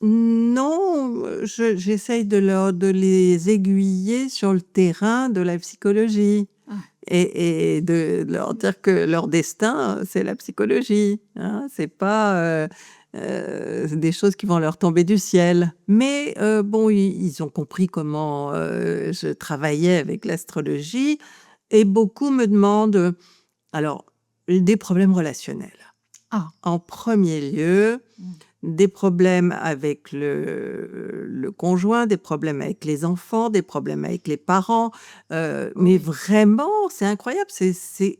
Non, j'essaye de les aiguiller sur le terrain de la psychologie Ah, et de leur dire que leur destin, c'est la psychologie, hein. C'est pas, des choses qui vont leur tomber du ciel. Mais, bon, ils ont compris comment, je travaillais avec l'astrologie et beaucoup me demandent, alors, des problèmes relationnels. ah. En premier lieu, Mmh. des problèmes avec le conjoint, des problèmes avec les enfants, des problèmes avec les parents, mais Oui. vraiment, c'est incroyable, c'est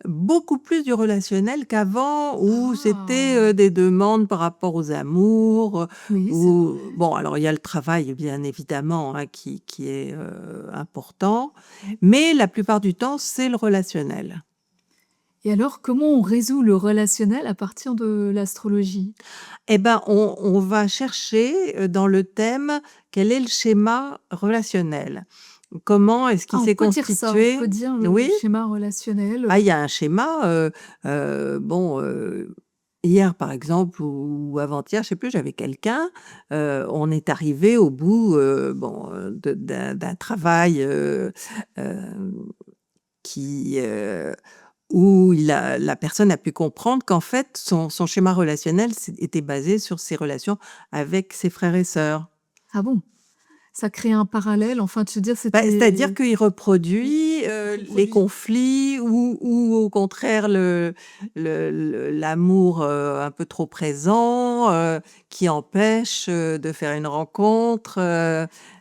beaucoup plus du relationnel qu'avant où c'était, Ah! des demandes par rapport aux amours, Oui, c'est ou vrai. bon, alors il y a le travail bien évidemment, hein, qui est, important, mais la plupart du temps, c'est le relationnel. Et alors, comment on résout le relationnel à partir de l'astrologie? Eh ben, on va chercher, dans le thème, quel est le schéma relationnel? Comment est-ce Ah, qu'il on s'est peut dire ça, on constitué? peut dire le Oui, schéma relationnel. ah, il y a un schéma, bon, hier, par exemple, ou avant-hier, je sais plus, j'avais quelqu'un, on est arrivé au bout, bon, d'un travail, qui, où la personne a pu comprendre qu'en fait, son schéma relationnel était basé sur ses relations avec ses frères et sœurs. Ah bon? Ça crée un parallèle, enfin, tu veux dire Bah, c'est-à-dire c'était qu'il il reproduit, les reproduit conflits ou au contraire l'amour, un peu trop présent, qui empêche, de faire une rencontre,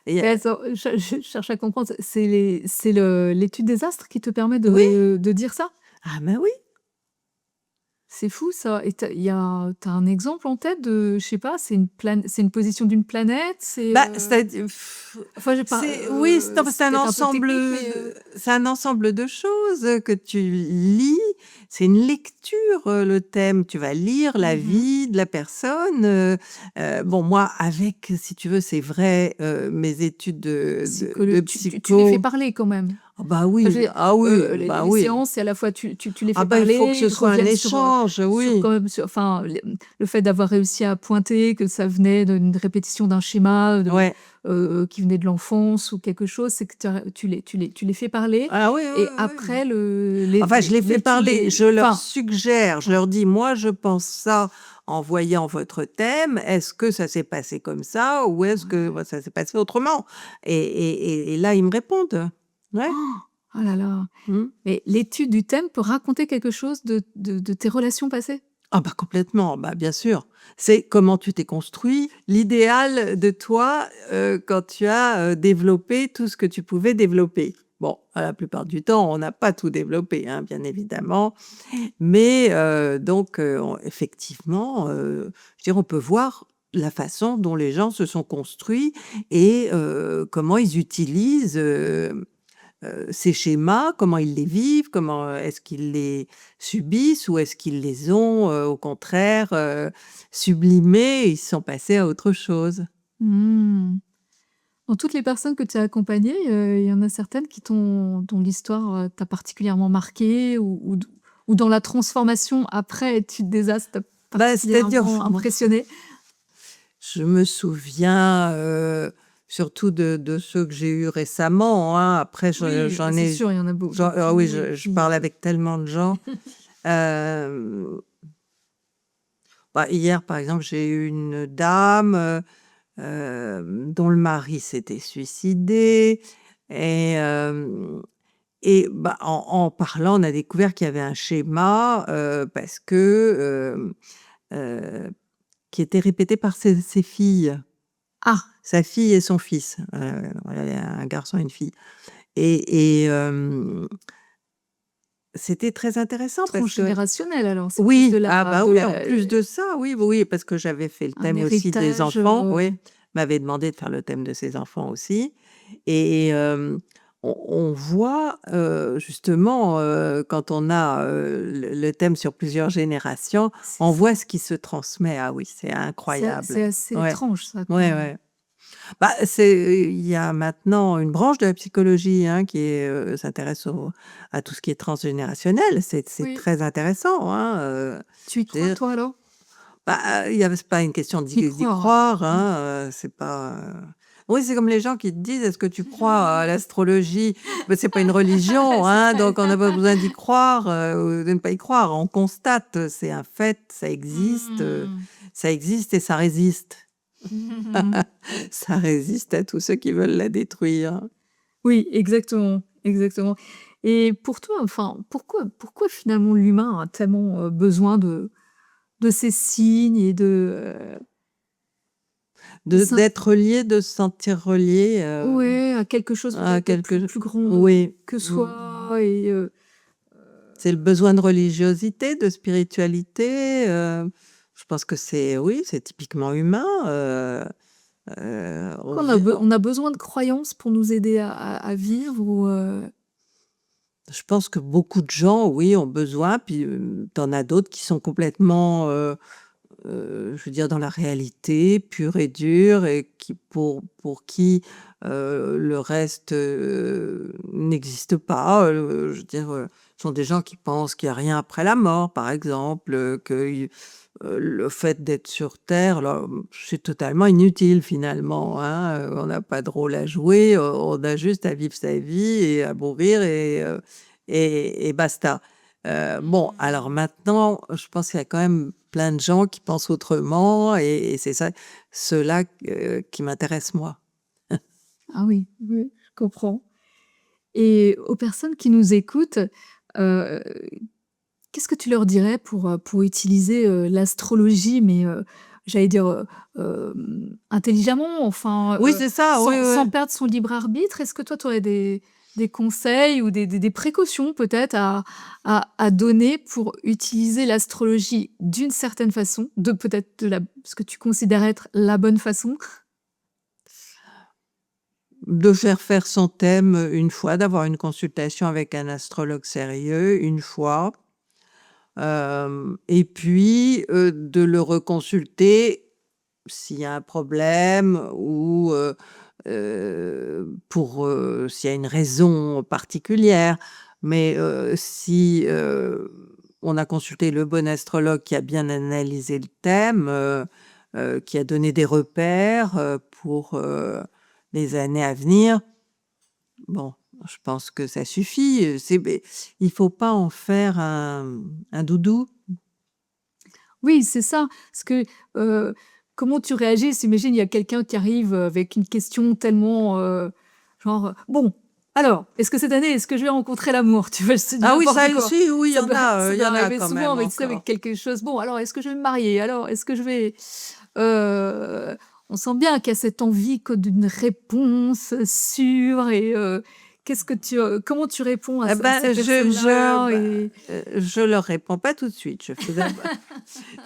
et mais attends, je cherche à comprendre, c'est l'étude des astres qui te permet oui, de dire ça? ah ben oui. C'est fou ça, et tu as un exemple en tête de, je sais pas, c'est une position d'une planète? C'est, Bah, c'est-à-dire enfin, j'ai pas, c'est oui, non, c'est peut-être un peu technique, mais c'est un ensemble de choses, que tu lis. C'est une lecture, le thème. Tu vas lire la mmh vie de la personne, bon, moi, avec, si tu veux, c'est vrai, mes études de Tu les fais psycho. parler quand même? Ah bah Enfin, je oui, veux dire, ah oui, les bah les oui. séances, c'est à la fois tu les Ah fais bah, il faut que parler, ce ils soit un reviennent échange, sur oui. quand même sur, enfin, le fait d'avoir réussi à pointer que ça venait d'une répétition d'un schéma Ouais. qui venait de l'enfance ou quelque chose, c'est que tu les fais parler, Ah oui, oui, et oui, oui. après Enfin, je les fais l'étude parler, je leur enfin, suggère, je leur dis: «Moi, je pense ça en voyant votre thème. Est-ce que ça s'est passé comme ça ou est-ce que, bah, ça s'est passé autrement?» Et là, ils me répondent. Ouais. oh là là, Mmh. mais l'étude du thème peut raconter quelque chose de tes relations passées? Ah bah, complètement, bah, bien sûr. C'est comment tu t'es construit, l'idéal de toi, quand tu as, développé tout ce que tu pouvais développer. Bon, la plupart du temps, on n'a pas tout développé, hein, bien évidemment. Mais donc effectivement, je veux dire, on peut voir la façon dont les gens se sont construits et comment ils utilisent, ces schémas, comment ils les vivent, comment, est-ce qu'ils les subissent ou est-ce qu'ils les ont, au contraire, sublimés et ils sont passés à autre chose? Mmh. Dans toutes les personnes que tu as accompagnées, il y en a certaines dont l'histoire, t'a particulièrement marquée, ou dans la transformation après étude des astres t'a Bah, c'est-à-dire, particulièrement impressionnée? je me souviens, surtout de ceux que j'ai eus récemment, hein. Après Oui, j'en c'est ai sûr, il y en a ah beaucoup, oui, et je puis, parle avec tellement de gens. Hem, Bah, hier, par exemple, j'ai eu une dame, dont le mari s'était suicidé et bah, en parlant, on a découvert qu'il y avait un schéma, parce que, qui était répété par ses filles. ah! Sa fille et son fils, elle a un garçon et une fille et c'était très intéressant parce que Transgénérationnel alors, c'est plus oui, ah bah de oui, en la plus de ça, oui, oui, oui, parce que j'avais fait le un thème aussi des héritage, enfants, oui. m'avait demandé de faire le thème de ses enfants aussi et on voit, justement, quand on a, le thème sur plusieurs générations, C'est on ça. voit ce qui se transmet. Ah oui, c'est C'est incroyable. assez Ouais, étrange ça ouais, quand ouais. Bah, il y a maintenant une branche de la psychologie, hein, qui est, s'intéresse à tout ce qui est transgénérationnel. C'est oui. très intéressant, hein, Tu y je veux crois dire, toi alors? bah, il y avait c'est pas une question Y d'y croire. croire, Mmh. hein, c'est pas, oui, c'est comme les gens qui te disent: «Est-ce que tu crois à l'astrologie?» Bah, c'est pas une religion, C'est hein, ça. donc on n'a pas besoin d'y croire, ou de ne pas y croire. On constate, c'est un fait, Mmh. ça existe et ça résiste. Ça résiste à tous ceux qui veulent la détruire. Oui, exactement, exactement. Et pour toi, enfin, pourquoi finalement l'humain a tellement, besoin de ces signes et de s'in D'être relié, de se sentir relié, ouais, à quelque chose à peut-être de quelque plus grand oui, que mmh. soi et C'est le besoin de religiosité, de spiritualité, je pense que c'est oui, c'est typiquement humain, on qu'on a vit on a besoin de croyances pour nous aider à vivre ou je pense que beaucoup de gens, oui, ont besoin, puis, tu en as d'autres qui sont complètement, je veux dire dans la réalité pure et dure et qui pour qui, le reste, n'existe pas, je veux dire, ce sont des gens qui pensent qu'il y a rien après la mort, par exemple, que le fait d'être sur terre, là, c'est totalement inutile finalement, hein, on n'a pas de rôle à jouer, on a juste à vivre sa vie et à mourir et basta. Bon, alors maintenant, je pense qu'il y a quand même plein de gens qui pensent autrement et c'est ça, ceux-là, qui m'intéressent moi. ah oui, oui, je comprends. Et aux personnes qui nous écoutent, heu, qu'est-ce que tu leur dirais pour utiliser, l'astrologie, mais, j'allais dire, intelligemment, enfin, Oui, c'est ça, oui, sans oui. perdre son libre arbitre? Est-ce que toi, tu aurais des conseils ou des précautions peut-être à donner pour utiliser l'astrologie d'une certaine façon, de peut-être de la ce que tu considères être la bonne façon? De faire son thème, une fois, d'avoir une consultation avec un astrologue sérieux, une fois. Et puis, de le reconsulter s'il y a un problème ou, pour, s'il y a une raison particulière. Mais, si, on a consulté le bon astrologue qui a bien analysé le thème, qui a donné des repères, pour, les années à venir, bon, je pense que ça suffit, il faut pas en faire un doudou. Oui, c'est ça. Parce que, heu, comment tu réagis si, imagine, il y a quelqu'un qui arrive, avec une question tellement, genre, «Bon, alors, est-ce que cette année, est-ce que je vais rencontrer l'amour?» Tu vois? Je te dis Ah oui, ça n'importe quoi. aussi, oui, Ça il y doit en a arriver quand souvent, même mais tu sais, avec encore. quelque chose: «Bon, alors, est-ce que je vais me marier? Alors, est-ce que je vais» heu, on sent bien qu'il y a cette envie que d'une réponse, sûre et qu'est-ce que comment tu réponds Eh à ces ben, personnes-là et je leur réponds pas tout de suite. Je fais d'ab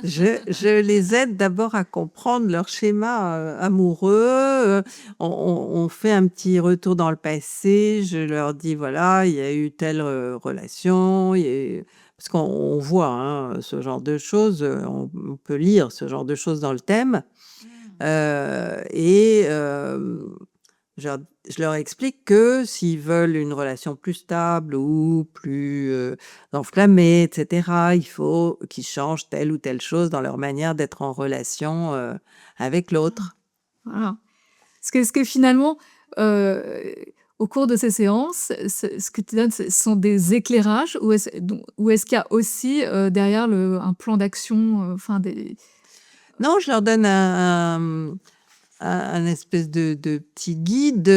je les aide d'abord à comprendre leur schéma, amoureux, on fait un petit retour dans le passé. Je leur dis: «Voilà, il y a eu telle, relation, il y a eu» parce qu'on voit, hein, ce genre de choses, on peut lire ce genre de choses dans le thème, et je leur je leur explique que s'ils veulent une relation plus stable ou plus, enflammée et cetera, il faut qu'ils changent telle ou telle chose dans leur manière d'être en relation, avec l'autre. voilà. Est-ce que finalement, heu, au cours de ces séances, ce que tu donnes, ce sont des éclairages ou est-ce qu'il y a aussi, derrière un plan d'action, enfin des Non, je leur donne un espèce de petit guide,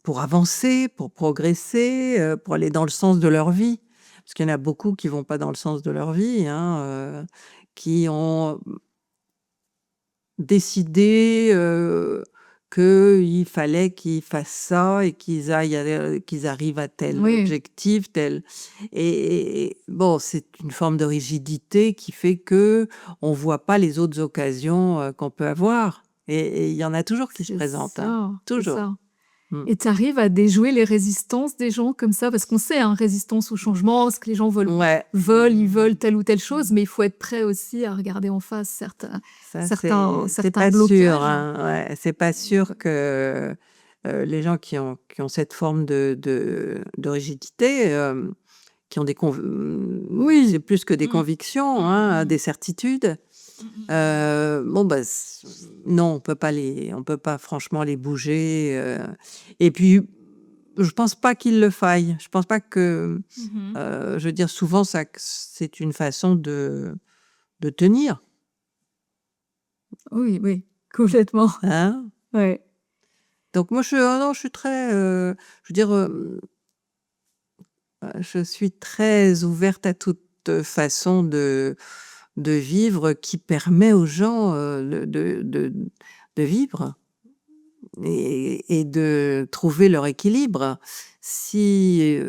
pour avancer, pour progresser, pour aller dans le sens de leur vie. Parce qu'il y en a beaucoup qui vont pas dans le sens de leur vie, hein, qui ont décidé, qu'il fallait qu'ils fassent ça et qu'ils arrivent à tel Oui, objectif, tel. Et bon, c'est une forme de rigidité qui fait que on voit pas les autres occasions qu'on peut avoir. Et il y en a toujours qui se c'est présentent, hein. ça, c'est Toujours. ça. Mm. Et tu arrives à déjouer les résistances des gens comme ça, parce qu'on sait, hein, résistance au changement, ce que les gens Ouais, ils veulent telle ou telle chose, mais il faut être prêt aussi à regarder en face certains, ça certains, c'est certains pas sûr, blocages. hein. Ouais, c'est pas sûr que les gens qui ont cette forme de rigidité, qui ont oui, c'est plus que des Mm. convictions, Mm, hein, mm. des certitudes. Mm, mm. Bon, bah, non, on peut pas franchement les bouger. Et puis, je pense pas qu'il le faille. Je pense pas que, Mhm. je veux dire, souvent, c'est une façon de tenir, Oui, oui, complètement. hein. Ouais. Donc moi, non, je suis très, je veux dire, je suis très ouverte à toute façon de vivre qui permet aux gens de vivre et de trouver leur équilibre. Si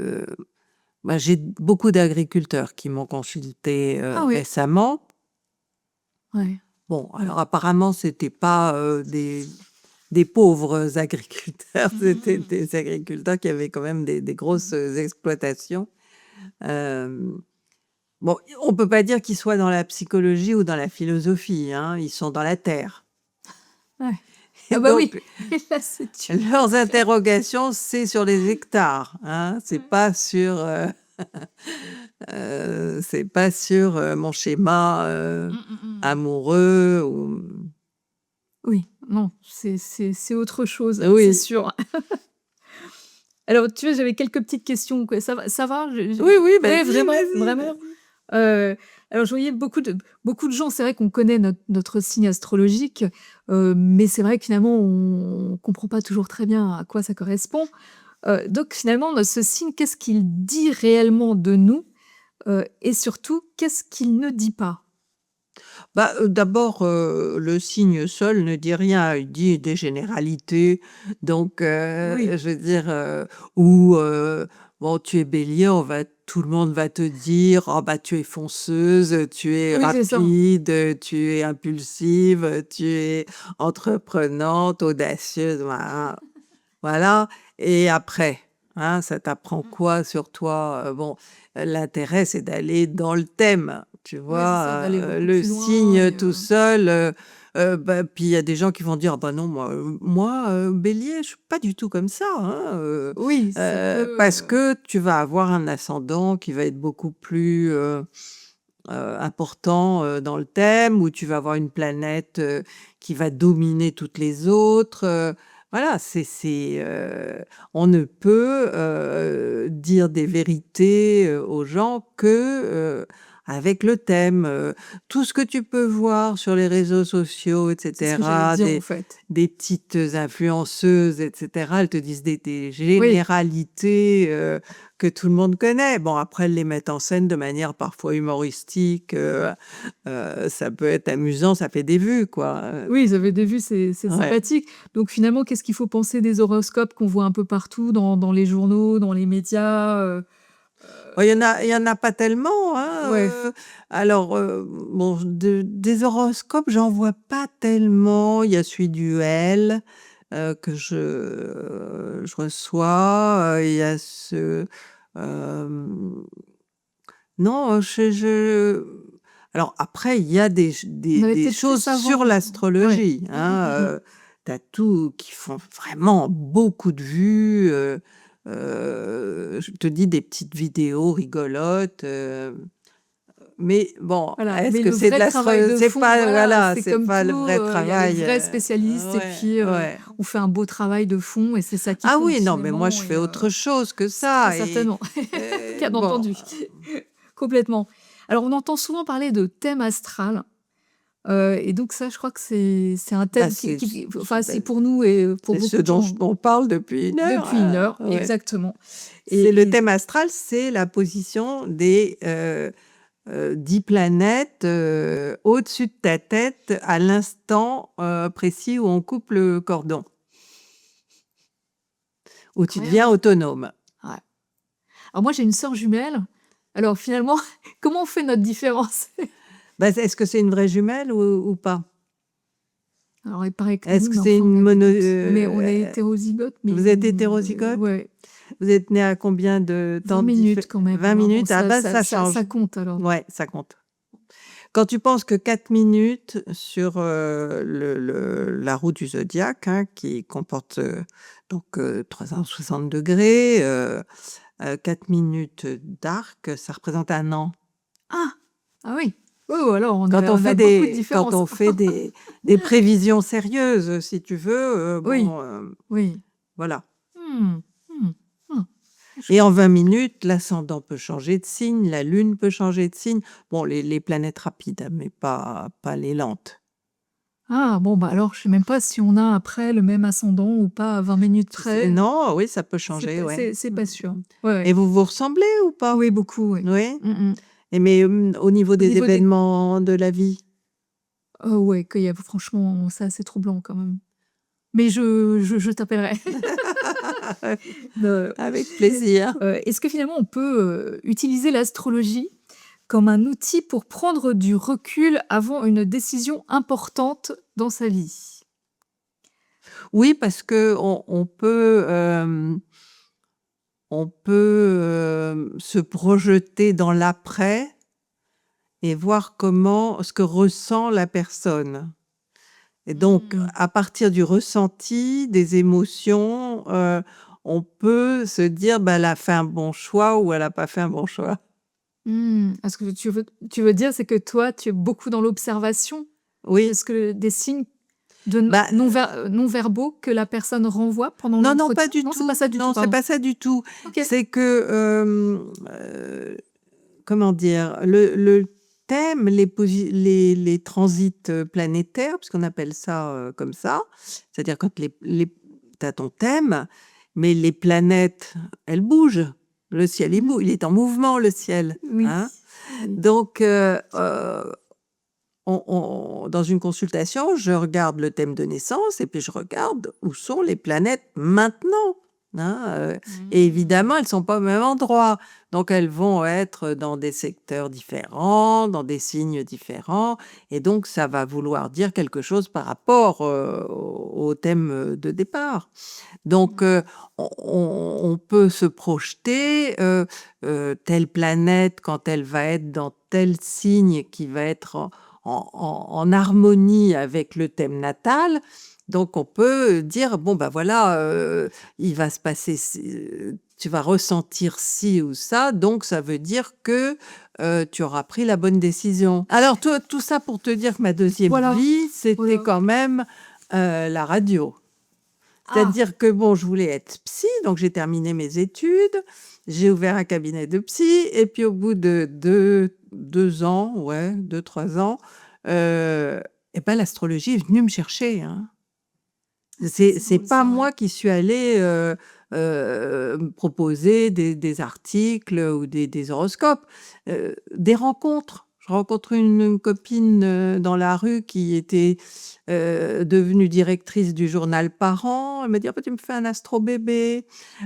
bah, j'ai beaucoup d'agriculteurs qui m'ont consulté Ah oui. récemment. Ouais. Bon, alors apparemment, c'était pas des pauvres agriculteurs, c'était des agriculteurs qui avaient quand même des grosses exploitations. Euh, Bon, on peut pas dire qu'ils soient dans la psychologie ou dans la philosophie, hein, ils sont dans la terre. Ouais. Et Ah bah oui. donc, Et là, c'est une leurs affaire. interrogations, c'est sur les hectares, hein, c'est Ouais. pas sur, c'est pas sur mon schéma Mm, mm, mm. amoureux ou. Oui, non, c'est autre chose, c'est Oui, sûr. Alors, tu vois, j'avais quelques petites questions, quoi. Ça va? oui, oui, Ouais, vas-y, vraiment, vas-y, vraiment. vas-y. Alors, je voyais beaucoup de gens, c'est vrai qu'on connaît notre signe astrologique, mais c'est vrai que finalement, on comprend pas toujours très bien à quoi ça correspond. Donc, finalement, ce signe, qu'est-ce qu'il dit réellement de nous? Et surtout, qu'est-ce qu'il ne dit pas? Bah, d'abord, le signe seul ne dit rien, il dit des généralités. Donc, Oui, je veux dire, ou, bon, tu es Bélier, tout le monde va te dire: «Oh bah, tu es fonceuse, tu es oui, c'est ça. rapide, tu es impulsive, tu es entreprenante, audacieuse», voilà. Et après, hein, ça t'apprend Mmh. quoi sur toi? Bon, l'intérêt, c'est d'aller dans le thème, tu Ouais, c'est ça, vois? d'aller beaucoup Le plus loin signe et tout seul, bah, puis il y a des gens qui vont dire: «Ah bah non, moi, Bélier, je suis pas du tout comme ça, hein», oui, ça peut, parce que tu vas avoir un ascendant qui va être beaucoup plus, important, dans le thème, où tu vas avoir une planète, qui va dominer toutes les autres, voilà, on ne peut, dire des vérités, aux gens que, avec le thème. Tout ce que tu peux voir sur les réseaux sociaux et c'est ce que j'allais cetera, dire, en fait. des petites influenceuses et cetera, elles te disent des Oui. généralités, que tout le monde connaît. Bon, après, elles les mettent en scène de manière parfois humoristique, ça peut être amusant, ça fait des vues, quoi, Oui, ils avaient des vues, c'est ouais. sympathique. Donc finalement, qu'est-ce qu'il faut penser des horoscopes qu'on voit un peu partout dans les journaux, dans les médias? Bah, il y en a pas tellement, hein, Ouais. alors, bon, des horoscopes, j'en vois pas tellement. Il y a celui du L, que je reçois, il y a hem non, alors après, il y a On avait des peut-être plus choses sur avant. Ouais. l'astrologie, Mmh, mmh, hein, mmh, mmh. tu tout qui font vraiment beaucoup de vues, je te dis des petites vidéos rigolotes, mais bon, Voilà, est-ce mais que le c'est de vrai travail l'astro de c'est fond, pas voilà, voilà, c'est c'est comme pas le tout, vrai il y a les travail, vrais spécialistes et ouais, puis, ouais. on fait un beau travail de fond et c'est ça qui Ah compte oui, non, mais moi je finalement fais et autre chose que très ça et certainement, bien bon, entendu, complètement. Alors on entend souvent parler de thème astral, et donc ça, je crois que c'est un bah, thème qui enfin, bah c'est pour nous et pour c'est ce beaucoup de dont gens on parle depuis une heure, depuis 1 heure, ouais. exactement C'est le et thème astral, c'est la position des, 10 planètes, au-dessus de ta tête à l'instant, précis où on coupe le cordon. où tu Incroyable. deviens autonome. Ouais. Alors moi, j'ai une sœur jumelle. Alors finalement, comment on fait notre différence? Bah, est-ce que c'est une vraie jumelle ou pas? Alors il paraît que Est-ce oui, que mais c'est enfin, une on a des mono... doutes. Mais on est hétérozygote, mais Vous êtes hétérozygote? ouais, Vous êtes né à combien de 20 temps minutes quand même. 20 Alors bon, minutes? Ah bah ça change. ça compte alors. Ouais, ça compte. Quand tu penses que 4 minutes sur la roue du zodiaque, hein, qui comporte donc 360 degrés, 4 minutes d'arc, ça représente un an. Ah! Ah oui. Oh alors on Quand a on on a fait beaucoup de des, quand différences. on fait des prévisions sérieuses, si tu veux, Oui, bon, oui. voilà. Mmh, mmh, mmh. Et en 20 minutes, l'ascendant peut changer de signe, la lune peut changer de signe. Bon, les planètes rapides, hein, mais pas les lentes. Ah bon, bah alors je sais même pas si on a après le même ascendant ou pas à 20 minutes près. Non, oui, ça peut C'est changer, pas ouais. c'est pas sûr. Ouais, ouais. Et vous vous ressemblez ou pas? Oui, beaucoup, oui. Oui. Mmh mh. Et mais au niveau Au des niveau des événements de la vie? ouais, qu'il y a franchement, c'est assez troublant quand même. Mais je t'appellerai. Avec plaisir. Est-ce que finalement on peut, utiliser l'astrologie comme un outil pour prendre du recul avant une décision importante dans sa vie? Oui, parce que on peut, se projeter dans l'après et voir ce que ressent la personne. Et donc, Mmh. à partir du ressenti, des émotions, on peut se dire: «Bah, elle a fait un bon choix ou elle a pas fait un bon choix». Mmh. Ce que tu veux dire, c'est que toi, tu es beaucoup dans l'observation? Oui, Est-ce que des signes de bah, non-verbaux que la personne renvoie pendant non, non, pas l'entretien? du Non, c'est pas tout. ça du tout, Non, c'est pardon. pas ça du tout. OK. C'est que, comment dire? Le thème, les transits, planétaires, puisqu'on appelle ça, comme ça, c'est-à-dire quand tu as ton thème, mais les planètes, elles bougent. Le ciel, Mmh. il est en mouvement, le ciel, Oui. hein? Oui. Donc, dans une consultation, je regarde le thème de naissance et puis je regarde où sont les planètes maintenant, hein, et Mmh. évidemment, elles sont pas au même endroit. Donc elles vont être dans des secteurs différents, dans des signes différents et donc ça va vouloir dire quelque chose par rapport, au thème, de départ. Donc, on peut se projeter, telle planète quand elle va être dans tel signe qui va être en harmonie avec le thème natal. Donc on peut dire: «Bon, bah, voilà, il va se passer tu vas ressentir ci ou ça, donc ça veut dire que, tu auras pris la bonne décision». Alors tout ça pour te dire que ma deuxième Voilà, vie, c'était voilà. quand même, la radio. Ah! C'est-à-dire que bon, je voulais être psy, donc j'ai terminé mes études, j'ai ouvert un cabinet de psy et puis au bout de 2 ans, ouais, 2-3 ans, et ben, l'astrologie est venue me chercher, hein. C'est C'est drôle pas ça, ouais. moi qui suis allée, me proposer des articles ou des horoscopes, des rencontres. Je rencontre une copine, dans la rue qui était, devenue directrice du journal Parents. Elle m'a dit: «Ah bah, tu me fais un astro bébé».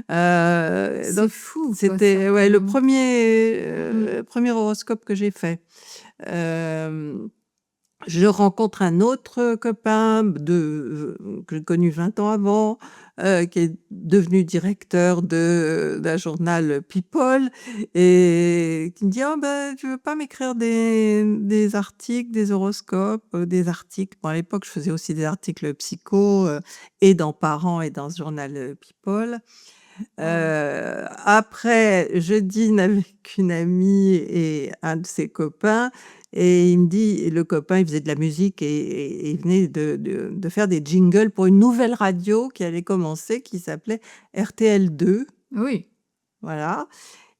C'est Donc fou quoi ça c'était, quand ouais, le même. premier Mmh. horoscope que j'ai fait. Hem Je rencontre un autre copain que j'ai connu 20 ans avant, qui est devenu directeur d'un journal People et qui me dit: «Ah ben, tu veux pas m'écrire des articles, des horoscopes, des articles?» Bon, à l'époque, je faisais aussi des articles psycho, et dans Parents et dans ce journal, People. Waouh. Après, je dîne avec une amie et un de ses copains et il me dit et le copain, il faisait de la musique et il venait de faire des jingles pour une nouvelle radio qui allait commencer, qui s'appelait RTL2, Oui. voilà.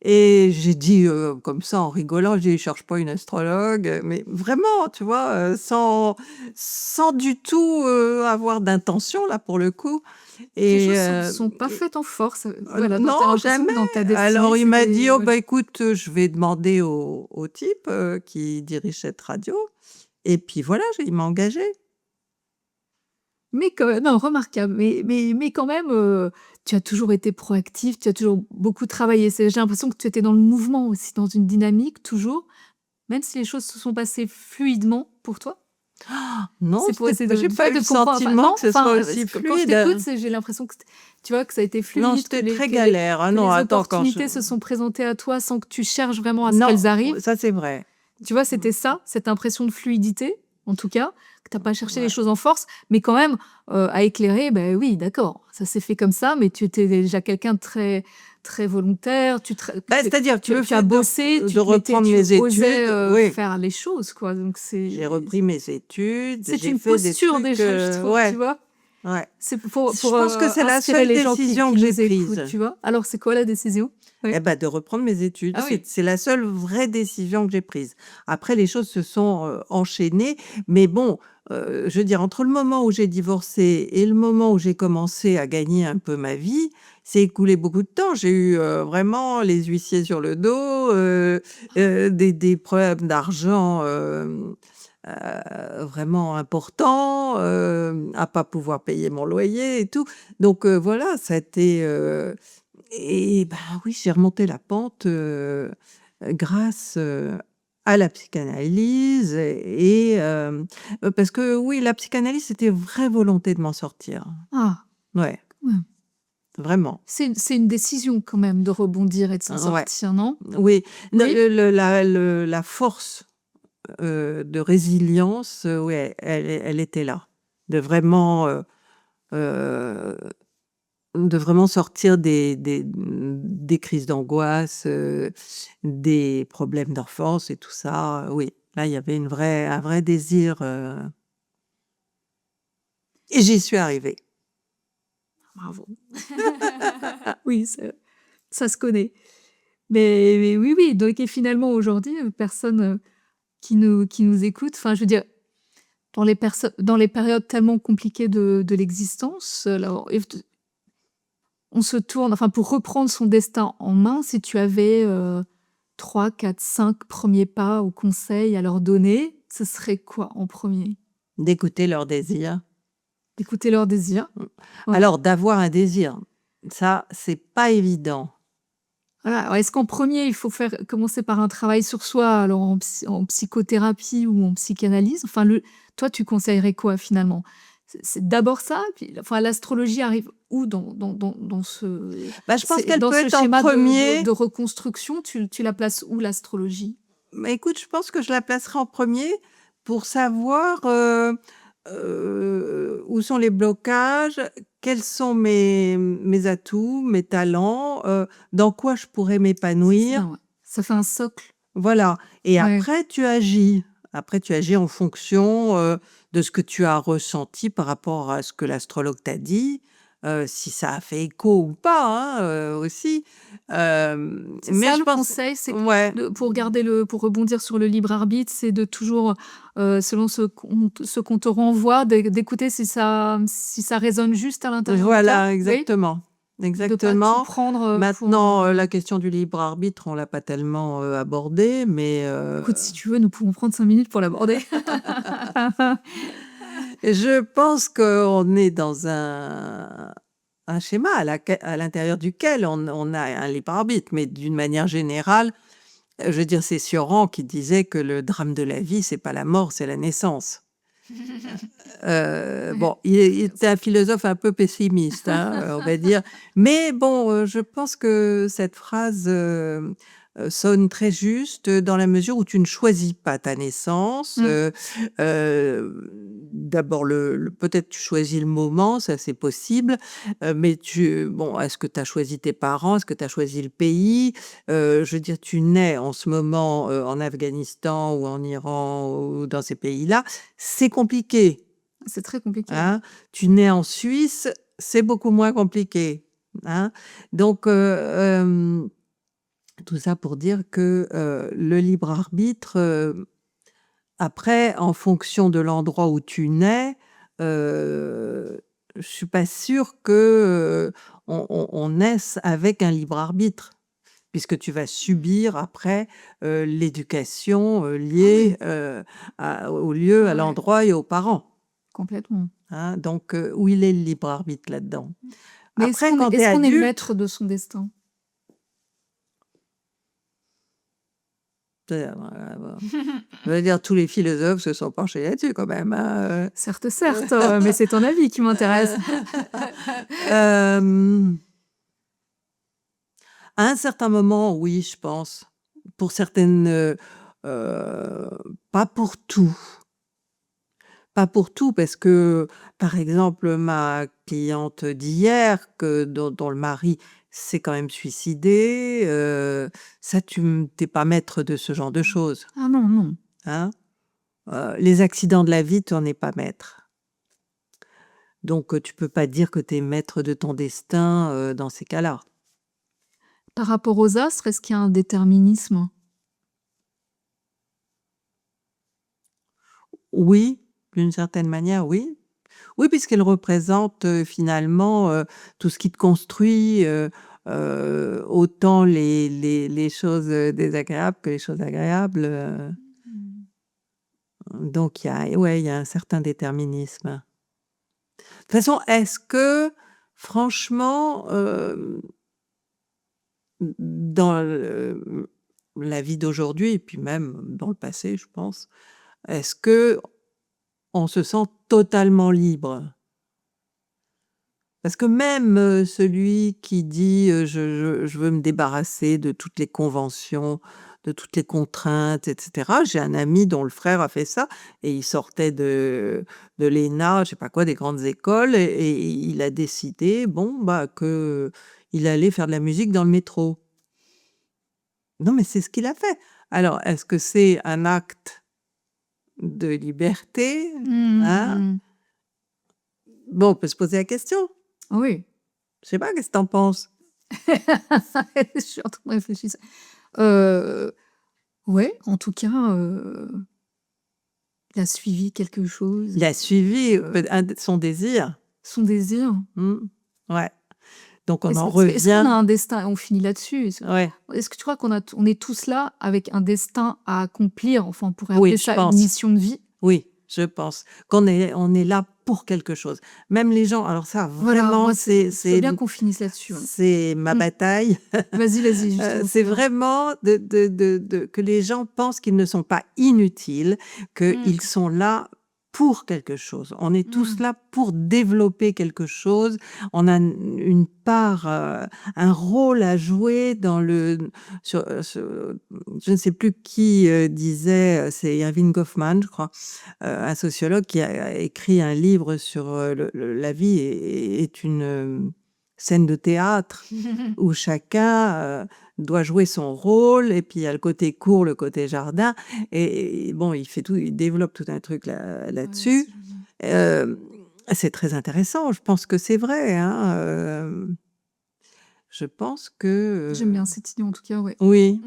Et j'ai dit, comme ça en rigolant, j'ai dit: «Je cherche pas une astrologue», mais vraiment, tu vois, sans du tout, avoir d'intention là pour le coup Les et choses sont pas faites en force, voilà, donc tu as non, l'impression que jamais. dans ta destinée, Alors il m'a dit: c'était «Oh voilà. bah écoute, je vais demander au type, qui dirige cette radio» et puis voilà, il m'a engagée. Mais non, remarquable, mais quand même, tu as toujours été proactive, tu as toujours beaucoup travaillé. J'ai l'impression que tu étais dans le mouvement aussi, dans une dynamique toujours, même si les choses se sont passées fluidement pour toi. Non, C'est pour essayer j'ai de, pas eu de le comprendre. sentiment que ce soit aussi Quand je fluide. t'écoute, j'ai l'impression que, tu vois, que ça a été Non, fluide, j'étais très que galère. Ah que non, les attends, opportunités se sont présentées à toi sans que tu cherches vraiment à ce Non, qu'elles arrivent. ça c'est vrai. Tu vois, c'était ça, cette impression de fluidité, en tout cas, que tu n'as pas cherché les Ouais. choses en force, mais quand même, à éclairer, ben oui, d'accord, ça s'est fait comme ça, mais tu étais déjà quelqu'un de très, très volontaire, C'est-à-dire que le tu as fait bossé, de reprendre tu mes osais études, oui, faire les choses, quoi. Donc j'ai repris mes études, c'est j'ai une fait des posture trucs, déjà, je trouve, tu ouais, vois. ouais. C'est pour Je pense que c'est la inspirer seule les gens décision qui que j'ai nous écoutent, prise. tu vois. Alors, c'est quoi la décision? Oui. Eh ben, de reprendre mes études. Ah oui. C'est la seule vraie décision que j'ai prise. Après, les choses se sont enchaînées. Mais bon, je veux dire, entre le moment où j'ai divorcé et le moment où j'ai commencé à gagner un peu ma vie, c'est écoulé beaucoup de temps. J'ai eu vraiment les huissiers sur le dos, des problèmes d'argent vraiment importants, à pas pouvoir payer mon loyer et tout. Donc voilà, ça a été... Et bah, oui, j'ai remonté la pente, grâce, à la psychanalyse parce que oui, la psychanalyse, c'était vraie volonté de m'en sortir. Ah, Ouais, ouais. vraiment. C'est une décision quand même de rebondir et de s'en Ouais, sortir, non? oui. Ne Oui? la force, de résilience, ouais, elle était là. De vraiment, heu De vraiment sortir des crises d'angoisse, des problèmes d'enfance et tout ça, oui. Là, il y avait un vrai désir, et j'y suis arrivée. Bravo. Oui, ça se connaît. Mais oui, oui, donc et finalement aujourd'hui, personne, qui nous écoute, enfin je veux dire, dans les périodes tellement compliquées de l'existence, alors on se tourne enfin pour reprendre son destin en main, si tu avais, 3, 4, 5 premiers pas ou conseils à leur donner, ce serait quoi en premier? D'écouter leurs désirs. D'écouter leurs désirs? Ouais. Alors d'avoir un désir, ça, c'est pas évident. Voilà, alors est-ce qu'en premier il faut commencer par un travail sur soi, alors en psychothérapie ou en psychanalyse? Enfin toi tu conseillerais quoi finalement? C'est d'abord ça, puis enfin l'astrologie arrive où dans Bah, je pense qu'elle dans peut ce être en schéma premier. de reconstruction, tu la places où l'astrologie? Mais écoute, je pense que je la placerai en premier pour savoir, où sont les blocages, quels sont mes atouts, mes talents, dans quoi je pourrais C'est bien, m'épanouir. ouais. Ça fait un socle. Voilà, et Ouais. après tu agis. Après tu agis en fonction, de ce que tu as ressenti par rapport à ce que l'astrologue t'a dit, si ça a fait écho ou pas, hein, aussi. C'est Mais ça je le pense conseil, c'est ouais. pour rebondir sur le libre arbitre, c'est de toujours, selon ce qu'on te renvoie, d'écouter si ça résonne juste à l'intérieur de toi? Voilà, Oui? exactement, De pas tout exactement. prendre, pour, Maintenant, la question du libre arbitre, on l'a pas tellement, abordée, mais écoute, si tu veux, nous pouvons prendre 5 minutes pour l'aborder. je pense qu'on est dans un schéma à l'intérieur duquel on a un libre arbitre, mais d'une manière générale, je veux dire, c'est Sioran qui disait que le drame de la vie, c'est pas la mort, c'est la naissance. Bon, il était un philosophe un peu pessimiste, hein, on va dire. Mais bon, je pense que cette phrase, sonne très juste, dans la mesure où tu ne choisis pas ta naissance. Mmh. D'abord peut-être tu choisis le moment, ça c'est possible, mais bon, est-ce que tu as choisi tes parents? Est-ce que tu as choisi le pays? Je veux dire, tu nais en ce moment, en Afghanistan ou en Iran ou dans ces pays-là, c'est compliqué. C'est très compliqué, ouais. Hein, tu nais en Suisse, c'est beaucoup moins compliqué, hein. Donc, tout ça pour dire que, le libre arbitre, après, en fonction de l'endroit où tu nais, je suis pas sûre que, on naisse avec un libre arbitre, puisque tu vas subir après, l'éducation, Ah oui, liée, au lieu, à ouais, l'endroit et aux parents. complètement. Hein, donc où il est le libre arbitre là-dedans? Mais Après, quand tu es est-ce qu'on est adulte, maître de son destin? je veux dire, tous les philosophes se sont penchés là-dessus quand même, hein. Certes, certes, mais c'est ton avis qui m'intéresse. Euh, à un certain moment, oui, je pense. Pour certaines, euh, pas pour tout. Pas pour tout, parce que, par exemple, ma cliente d'hier, dont le mari s'est quand même suicidé, ça, t'es pas maître de ce genre de choses, Ah non, non. hein. Les accidents de la vie, tu n'en es pas maître. Donc, tu peux pas dire que tu es maître de ton destin dans ces cas-là. Par rapport aux astres, est-ce qu'il y a un déterminisme? Oui, d'une certaine manière, oui. Oui, puisqu'elle représente finalement tout ce qui te construit, autant les choses désagréables que les choses agréables. Donc, il y a un certain déterminisme. De toute façon, est-ce que, franchement, dans la vie d'aujourd'hui, et puis même dans le passé, je pense, est-ce que on se sent totalement libre? Parce que même celui qui dit je veux me débarrasser de toutes les conventions, de toutes les contraintes, etc. J'ai un ami dont le frère a fait ça et il sortait de l'ENA, je sais pas quoi, des grandes écoles, et il a décidé, bon, bah, que il allait faire de la musique dans le métro. Non, mais c'est ce qu'il a fait. Alors, est-ce que c'est un acte de liberté, hein? Mmh. Bon, on peut se poser la question. Oui. Je sais pas, qu'est-ce que tu en penses? Je suis en train de réfléchir. Euh, ouais, en tout cas, il a suivi quelque chose, Il a suivi son désir. son désir. Mmh. Ouais. Donc on en Est-ce qu'on revient. a un destin? On finit là-dessus. Ouais. Est-ce que tu crois on est tous là avec un destin à accomplir? Enfin, on pourrait Oui, appeler je ça une pense. mission de vie. Oui, je pense qu'on est là pour quelque chose. Même les gens, alors ça, Voilà, vraiment, moi, je veux bien qu'on finisse là-dessus. Ouais. c'est ma bataille. Vas-y, justement. C'est vraiment que les gens pensent qu'ils ne sont pas inutiles, qu'ils sont là pour quelque chose. On est tous là pour développer quelque chose. On a une part, un rôle à jouer dans je ne sais plus qui disait, c'est Erving Goffman, je crois, un sociologue qui a écrit un livre sur la vie est une scène de théâtre où chacun doit jouer son rôle, et puis il y a le côté court, le côté jardin, et bon, il développe tout un truc là-dessus. C'est très intéressant, je pense que c'est vrai, hein, je pense que J'aime bien cette idée, en tout cas, ouais. oui,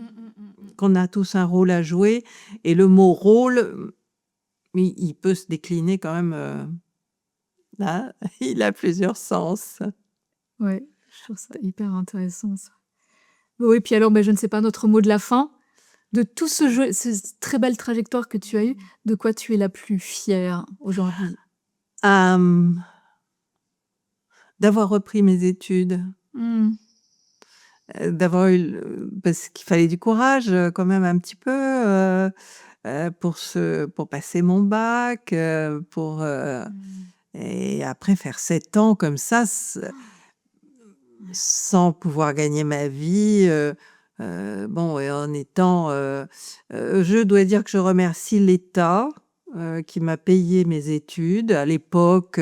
qu'on a tous un rôle à jouer, et le mot rôle, il peut se décliner quand même, hein, il a plusieurs sens. Ouais, je trouve ça hyper intéressant, ça. Oui, puis alors, je ne sais pas, notre mot de la fin, de tout ce jeu, cette très belle trajectoire que tu as eue, de quoi tu es la plus fière aujourd'hui? D'avoir repris mes études, d'avoir eu parce qu'il fallait du courage, quand même un petit peu, pour passer mon bac, et après faire 7 ans comme ça, sans pouvoir gagner ma vie, bon, et en étant, je dois dire que je remercie l'État, qui m'a payé mes études. À l'époque,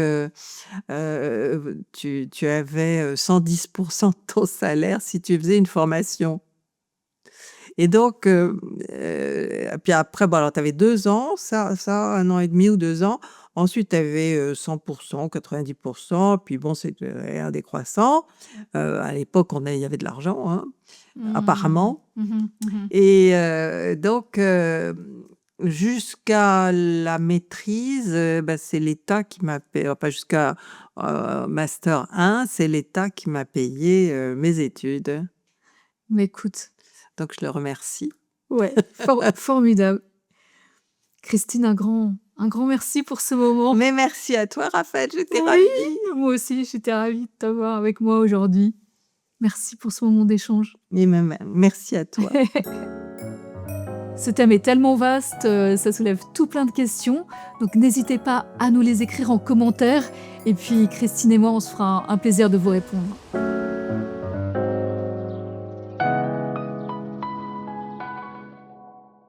tu avais 110% de ton salaire si tu faisais une formation. Et donc, puis après, bon, alors tu avais 2 ans, ça 1 an et demi ou 2 ans. Ensuite, tu avais 100%, 90%, puis bon, c'était rien décroissant. À l'époque, il y avait de l'argent, hein, apparemment. Et donc, jusqu'à la maîtrise, c'est l'État qui m'a payé, enfin jusqu'à master 1, c'est l'État qui m'a payé mes études. Mais écoute, Donc je le remercie. ouais, formidable. Christine, un Un grand merci pour ce moment. Mais merci à toi, Raphaël, j'étais Oui, ravie. moi aussi, j'étais ravie de t'avoir avec moi aujourd'hui. Merci pour ce moment d'échange. Et même, merci à toi. Ce thème est tellement vaste, ça soulève tout plein de questions, donc n'hésitez pas à nous les écrire en commentaire, et puis Christine et moi, on se fera un plaisir de vous répondre.